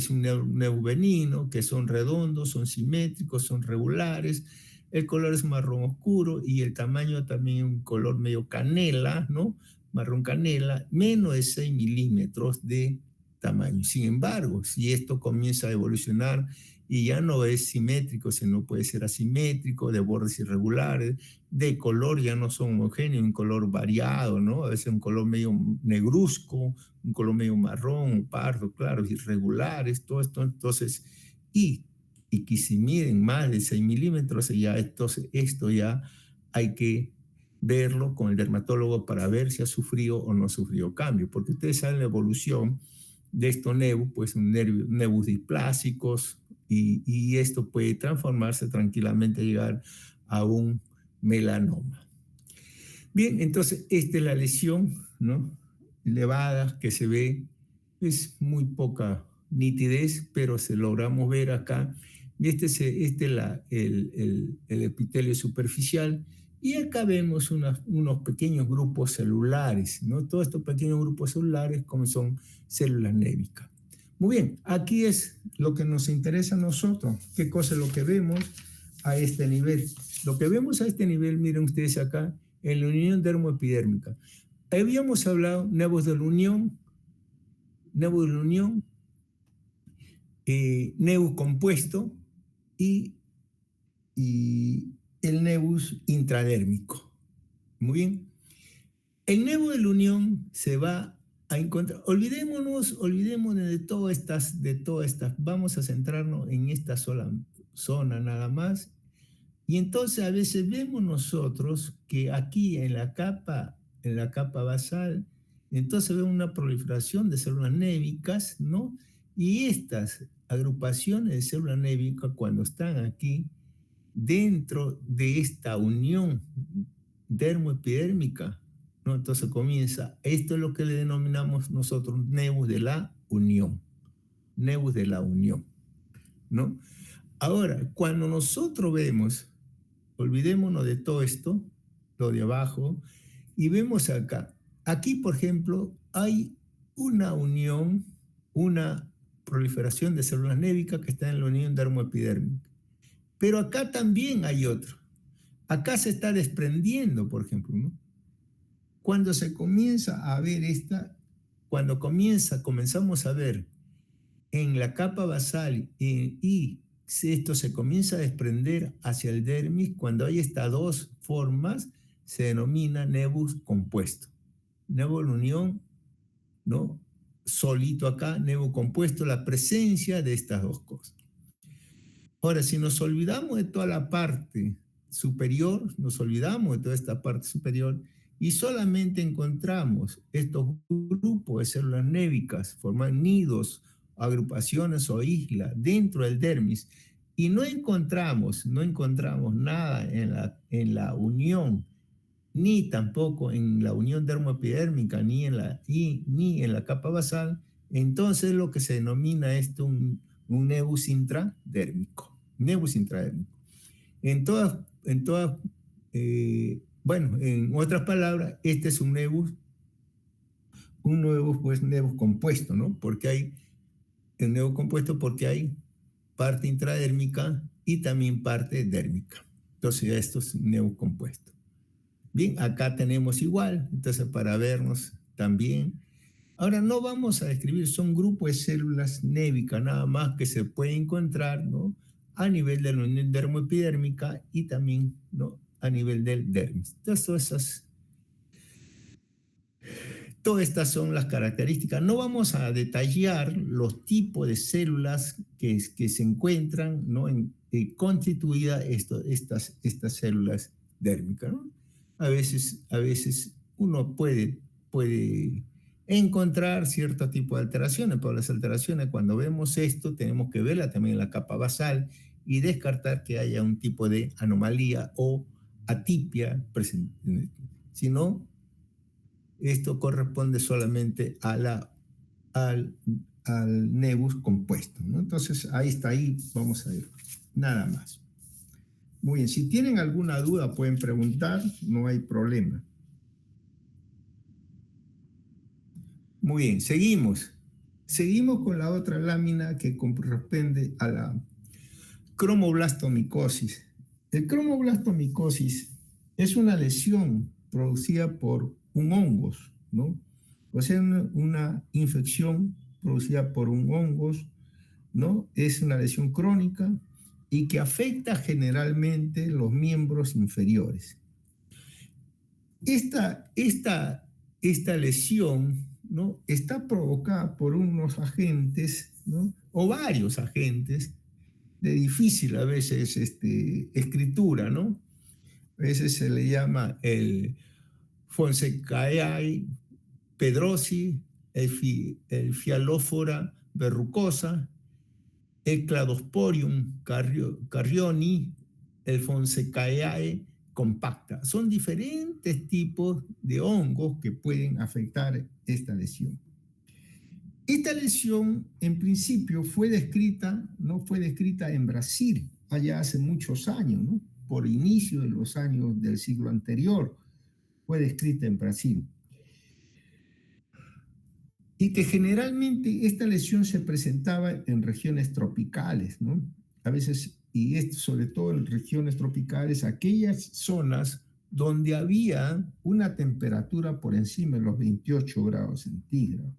un nevus benigno, que son redondos, son simétricos, son regulares, el color es marrón oscuro y el tamaño también un color medio canela, ¿no? Marrón canela, menos de 6 milímetros de tamaño. Sin embargo, si esto comienza a evolucionar y ya no es simétrico, sino puede ser asimétrico, de bordes irregulares, de color ya no son homogéneos, un color variado, ¿no? A veces un color medio negruzco, un color medio marrón, pardo, claro, irregulares, todo esto. Entonces, y que si miden más de 6 milímetros, esto ya hay que verlo con el dermatólogo para ver si ha sufrido o no ha sufrido cambio, porque ustedes saben la evolución de estos nevus, pues nevus displásicos, y esto puede transformarse tranquilamente, llegar a un melanoma. Bien, entonces esta es la lesión, ¿no? Elevada que se ve, es muy poca nitidez, pero se logramos ver acá. Y este es el epitelio superficial, y acá vemos unos pequeños grupos celulares, ¿no? Todos estos pequeños grupos celulares como son células névicas. Muy bien, aquí es lo que nos interesa a nosotros. ¿Qué cosa es lo que vemos a este nivel? Lo que vemos a este nivel, miren ustedes acá, en la unión dermoepidérmica. Habíamos hablado nevus de la unión, nevus compuesto y el nevus intradérmico. Muy bien. El nevus de la unión se va a encontrar. Olvidémonos de todas estas. Vamos a centrarnos en esta sola zona nada más. Y entonces a veces vemos nosotros que aquí en la capa basal, entonces vemos una proliferación de células névicas, ¿no? Y estas agrupaciones de células névicas, cuando están aquí dentro de esta unión dermoepidérmica, ¿no? Entonces comienza, esto es lo que le denominamos nosotros nevus de la unión, ¿no? Ahora, cuando nosotros vemos, olvidémonos de todo esto, lo de abajo, y vemos acá. Aquí, por ejemplo, hay una unión, una proliferación de células névicas que está en la unión dermoepidérmica. Pero acá también hay otro. Acá se está desprendiendo, por ejemplo, ¿no? Cuando se comienza a ver comenzamos a ver en la capa basal y esto se comienza a desprender hacia el dermis, cuando hay estas dos formas, se denomina nevus compuesto. Nevus de unión, ¿no? Solito acá, nevus compuesto, la presencia de estas dos cosas. Ahora, si nos olvidamos de toda la parte superior, y solamente encontramos estos grupos de células névicas, forman nidos, agrupaciones o islas dentro del dermis, y no encontramos nada en la unión, ni tampoco en la unión dermoepidérmica, ni en la capa basal, entonces lo que se denomina esto un nevus intradérmico. Bueno, en otras palabras, este es un nevus pues nevus compuesto, ¿no? Porque hay el nevus compuesto porque hay parte intradérmica y también parte dérmica. Entonces, esto es un nevus compuesto. Bien, acá tenemos igual, entonces para vernos también. Ahora no vamos a describir, son grupos de células névicas nada más que se puede encontrar, ¿no? A nivel de la unión dermoepidérmica y también, ¿no? A nivel del dermis. Entonces, todas estas son las características. No vamos a detallar los tipos de células que se encuentran, ¿no? Constituidas estas células dérmicas, ¿no? A veces uno puede encontrar cierto tipo de alteraciones, pero las alteraciones, cuando vemos esto, tenemos que verla también en la capa basal y descartar que haya un tipo de anomalía o atipia presente. Si no, esto corresponde solamente al nevus compuesto, ¿no? Entonces, ahí vamos a ver, nada más. Muy bien, si tienen alguna duda pueden preguntar, no hay problema. Muy bien, seguimos. Seguimos con la otra lámina que corresponde a la cromoblastomicosis. El cromoblastomicosis es una lesión producida por un hongos, ¿no? O sea, una infección producida por un hongos, ¿no? Es una lesión crónica y que afecta generalmente los miembros inferiores. Esta lesión, ¿no? Está provocada por unos agentes, ¿no? O varios agentes de difícil a veces escritura, ¿no? A veces se le llama el Fonsecaceae pedrosi, el Fialófora verrucosa, el Cladosporium carrioni, el Fonsecaceae compacta. Son diferentes tipos de hongos que pueden afectar esta lesión. Esta lesión, en principio, no fue descrita en Brasil, allá hace muchos años, ¿no? Por inicio de los años del siglo anterior, fue descrita en Brasil. Y que generalmente esta lesión se presentaba en regiones tropicales, ¿no? A veces, y esto sobre todo en regiones tropicales, aquellas zonas donde había una temperatura por encima de los 28 grados centígrados.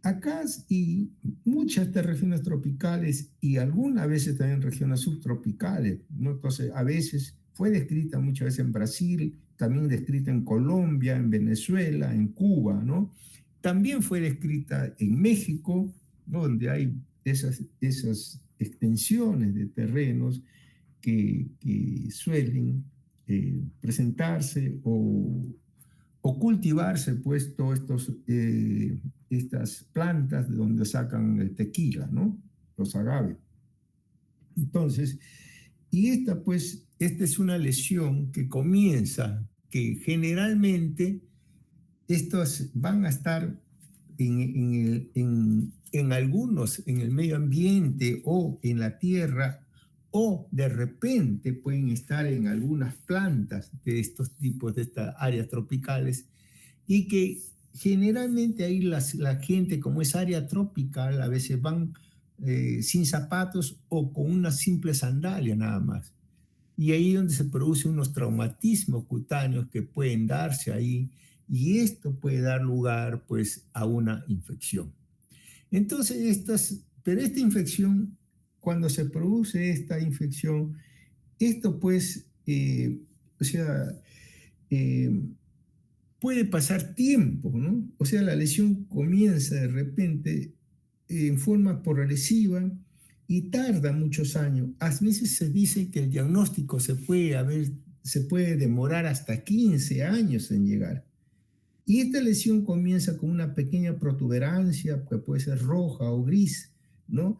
Acá y muchas de regiones tropicales y algunas veces también regiones subtropicales, ¿no? Entonces, a veces fue descrita muchas veces en Brasil, también descrita en Colombia, en Venezuela, en Cuba, ¿no? También fue descrita en México, ¿no? Donde hay esas extensiones de terrenos que suelen presentarse o cultivarse, pues, todas estas plantas de donde sacan el tequila, ¿no? Los agaves. Entonces, y esta es una lesión que comienza, que generalmente estos van a estar en algunos, en el medio ambiente o en la tierra, o de repente pueden estar en algunas plantas de estos tipos, de estas áreas tropicales, y que generalmente ahí la gente, como es área tropical, a veces van sin zapatos o con una simple sandalia nada más. Y ahí es donde se producen unos traumatismos cutáneos que pueden darse ahí, y esto puede dar lugar pues a una infección. Entonces, pero esta infección, cuando se produce esta infección, esto pues, puede pasar tiempo, ¿no? O sea, la lesión comienza de repente en forma progresiva y tarda muchos años. A veces se dice que el diagnóstico se puede demorar hasta 15 años en llegar. Y esta lesión comienza con una pequeña protuberancia, que puede ser roja o gris, ¿no?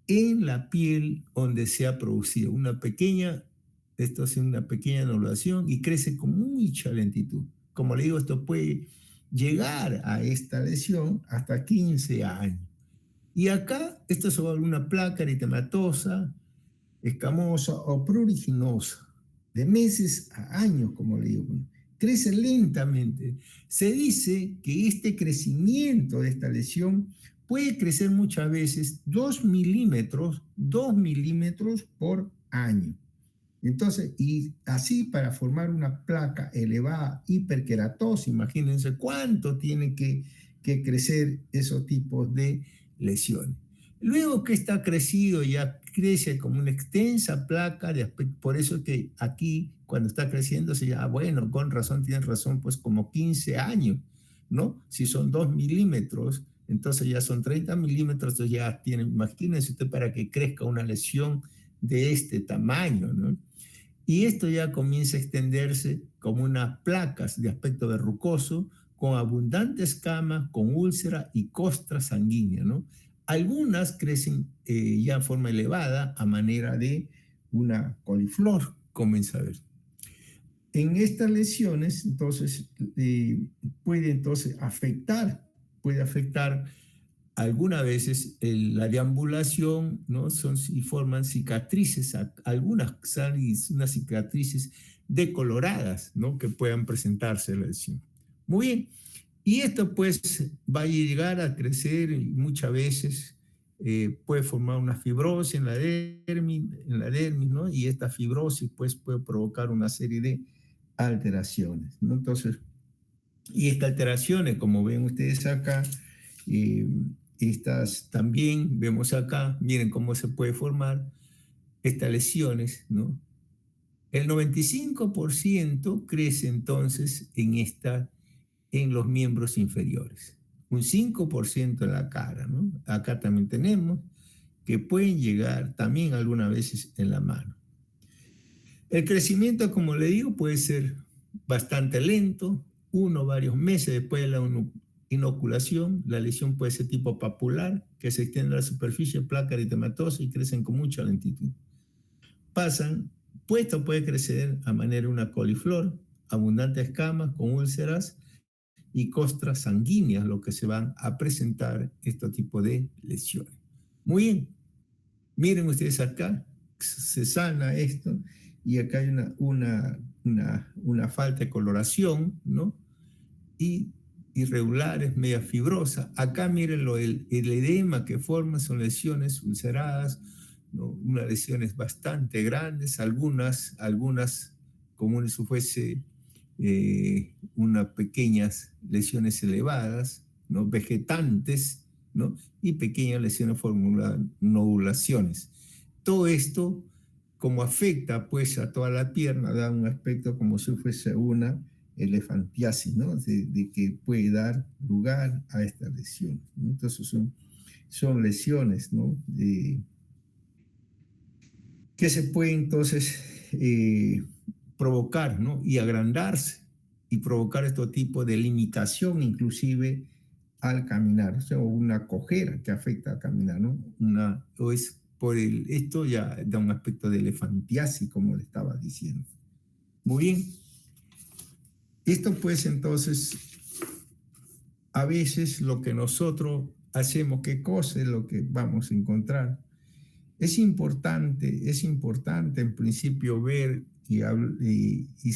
En la piel donde se ha producido esto es una pequeña anulación y crece con mucha lentitud. Como le digo, esto puede llegar a esta lesión hasta 15 años. Y acá, esto se vuelve una placa eritematosa, escamosa o pruriginosa, de meses a años, como le digo. Crece lentamente. Se dice que este crecimiento de esta lesión puede crecer muchas veces 2 milímetros por año. Entonces, y así para formar una placa elevada, hiperkeratosis, imagínense cuánto tiene que crecer esos tipos de lesiones. Luego que está crecido, ya crece como una extensa placa, por eso que aquí, cuando está creciendo, se llama, bueno, con razón, tienen razón, pues como 15 años, ¿no? Si son 2 milímetros, entonces ya son 30 milímetros, entonces ya tienen, imagínense usted para que crezca una lesión de este tamaño, ¿no? Y esto ya comienza a extenderse como unas placas de aspecto verrucoso, con abundante escama, con úlcera y costra sanguínea, ¿no? Algunas crecen ya en forma elevada a manera de una coliflor, comienza a ver. En estas lesiones, entonces, puede afectar algunas veces la deambulación, ¿no? Y forman cicatrices, algunas unas cicatrices decoloradas, ¿no? Que puedan presentarse la lesión. Muy bien, y esto pues va a llegar a crecer y muchas veces puede formar una fibrosis en la dermis, ¿no? Y esta fibrosis pues puede provocar una serie de alteraciones, ¿no? Entonces, y estas alteraciones, como ven ustedes acá, estas también vemos acá, miren cómo se puede formar estas lesiones, ¿no? El 95% crece entonces en los miembros inferiores, un 5% en la cara, ¿no? Acá también tenemos que pueden llegar también algunas veces en la mano. El crecimiento, como le digo, puede ser bastante lento, varios meses después de la inoculación, la lesión puede ser tipo papular, que se extiende a la superficie, placa eritematosa y crecen con mucha lentitud. Pasan, esto puede crecer a manera de una coliflor, abundantes escamas con úlceras y costras sanguíneas, lo que se van a presentar este tipo de lesiones. Muy bien, miren ustedes acá, se sana esto y acá hay una falta de coloración, ¿no? Y irregulares, media fibrosa. Acá mírenlo, el edema que forma son lesiones ulceradas, ¿no? Unas lesiones bastante grandes, algunas como si fuese unas pequeñas lesiones elevadas, ¿no? Vegetantes, ¿no? Y pequeñas lesiones formulan nodulaciones. Todo esto, como afecta pues a toda la pierna, da un aspecto como si fuese una elefantiasis, ¿no? De que puede dar lugar a esta lesión, ¿no? Entonces son lesiones, ¿no? Que se pueden entonces provocar, ¿no? Y agrandarse y provocar este tipo de limitación inclusive al caminar, o sea, una cojera que afecta al caminar, ¿no? Esto ya da un aspecto de elefantiasis, como le estaba diciendo. Muy bien. Esto pues entonces, a veces lo que nosotros hacemos, ¿qué cosa es lo que vamos a encontrar? Es importante en principio ver y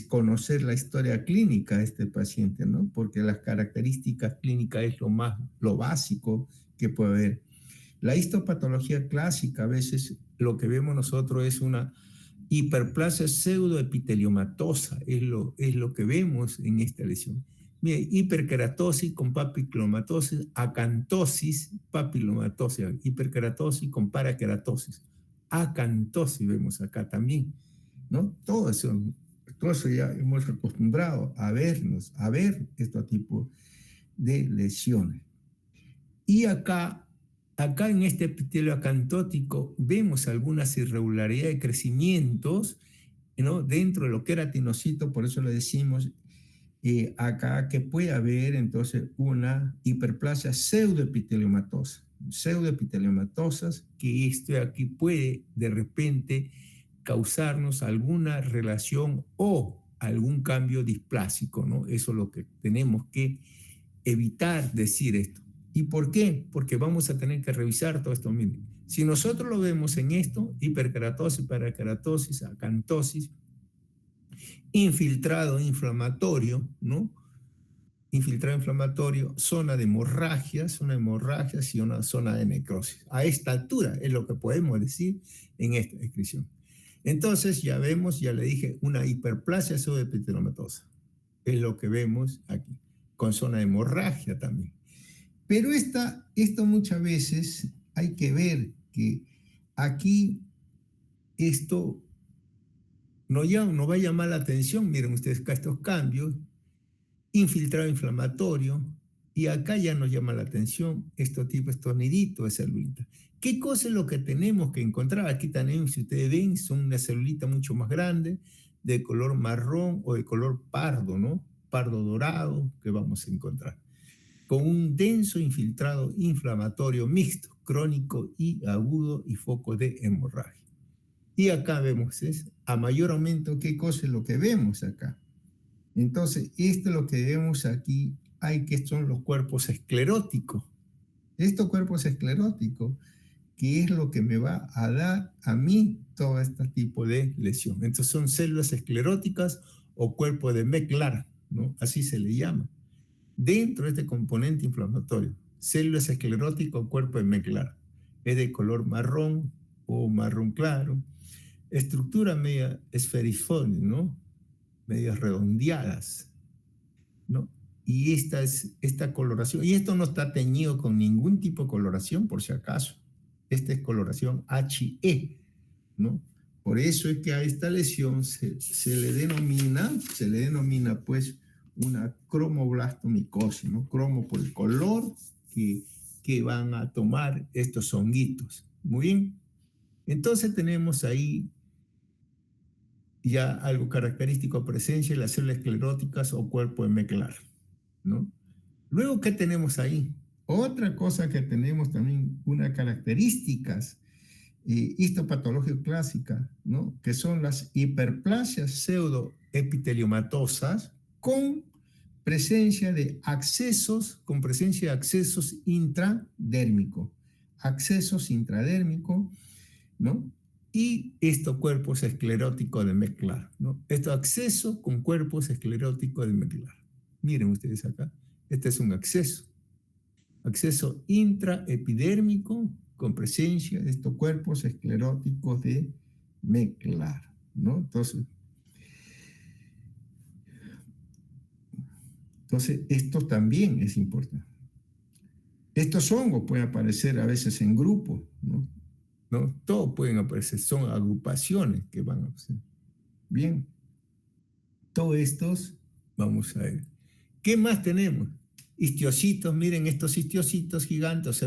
conocer la historia clínica de este paciente, ¿no? Porque las características clínicas es lo básico que puede haber. La histopatología clásica, a veces lo que vemos nosotros es una hiperplasia pseudoepiteliomatosa, es lo que vemos en esta lesión. Mire, hiperkeratosis con papilomatosis, acantosis, papilomatosis, hiperkeratosis con parakeratosis, acantosis vemos acá también, ¿no? Todo eso ya hemos acostumbrado a ver este tipo de lesiones. Y acá en este epitelio acantótico vemos algunas irregularidades de crecimientos, ¿no? Dentro de lo que era tinocito, por eso le decimos acá que puede haber entonces una hiperplasia pseudoepiteliomatosas, que esto aquí puede de repente causarnos alguna relación o algún cambio displásico, ¿no? Eso es lo que tenemos que evitar decir esto. ¿Y por qué? Porque vamos a tener que revisar todo esto. Miren, si nosotros lo vemos en esto, hiperkeratosis, parakeratosis, acantosis, infiltrado inflamatorio, ¿no? Infiltrado inflamatorio, zona de hemorragias y una zona de necrosis. A esta altura es lo que podemos decir en esta descripción. Entonces ya vemos, ya le dije, una hiperplasia pseudoepitelomatosa. Es lo que vemos aquí, con zona de hemorragia también. Pero esto muchas veces hay que ver que aquí esto no va a llamar la atención. Miren ustedes acá estos cambios, infiltrado inflamatorio, y acá ya nos llama la atención estos niditos de celulita. ¿Qué cosa es lo que tenemos que encontrar? Aquí también, si ustedes ven, son una celulita mucho más grande, de color marrón o de color pardo, ¿no? Pardo dorado, que vamos a encontrar, con un denso infiltrado inflamatorio mixto, crónico y agudo y foco de hemorragia. Y acá vemos, a mayor aumento, ¿qué cosa es lo que vemos acá? Entonces, esto es lo que vemos aquí, que son los cuerpos escleróticos. Estos cuerpos escleróticos, que es lo que me va a dar a mí todo este tipo de lesión. Entonces, son células escleróticas o cuerpo de Meclar, ¿no? Así se le llama. Dentro de este componente inflamatorio, células escleróticas o cuerpo de Meclar, es de color marrón o marrón claro, estructura media esferiforme, ¿no? Medias redondeadas, ¿no? Y esta coloración, y esto no está teñido con ningún tipo de coloración, por si acaso. Esta es coloración HE, ¿no? Por eso es que a esta lesión se le denomina pues una cromoblastomicosis, ¿no? Cromo por el color que van a tomar estos honguitos. Muy bien. Entonces tenemos ahí ya algo característico, presencia de las células escleróticas o cuerpo de Meclar, ¿no? Luego, ¿qué tenemos ahí? Otra cosa que tenemos también, unas características histopatológica clásica, ¿no? Que son las hiperplasias pseudoepiteliomatosas con presencia de accesos, con presencia de accesos intradérmicos, ¿no? Y estos cuerpos escleróticos de Meclar, ¿no? Estos accesos con cuerpos escleróticos de Meclar. Miren ustedes acá, este es un acceso intraepidérmico con presencia de estos cuerpos escleróticos de Meclar, ¿no? Entonces, esto también es importante. Estos hongos pueden aparecer a veces en grupos, ¿no? ¿No? Todos pueden aparecer, son agrupaciones que van a aparecer. Bien, todos estos, vamos a ver. ¿Qué más tenemos? Histiocitos, miren estos histiocitos gigantes,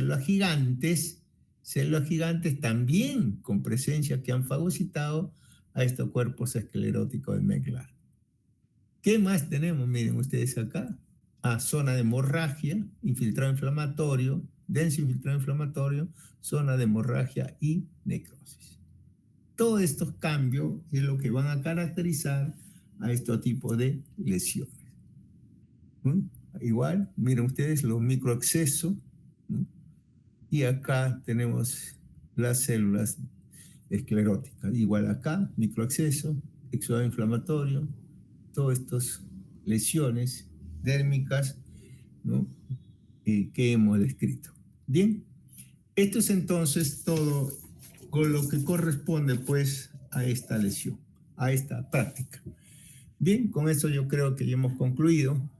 células gigantes también con presencia que han fagocitado a estos cuerpos escleróticos de Meclar. ¿Qué más tenemos? Miren ustedes acá. Zona de hemorragia, infiltrado inflamatorio, denso infiltrado inflamatorio, zona de hemorragia y necrosis. Todos estos cambios es lo que van a caracterizar a este tipo de lesiones. Igual, miren ustedes los microaccesos, ¿no? Y acá tenemos las células escleróticas. Igual acá, microacceso, exudado inflamatorio, todas estas lesiones dérmicas, ¿no? Que hemos descrito. Bien, esto es entonces todo con lo que corresponde pues a esta lesión, a esta práctica. Bien, con eso yo creo que ya hemos concluido.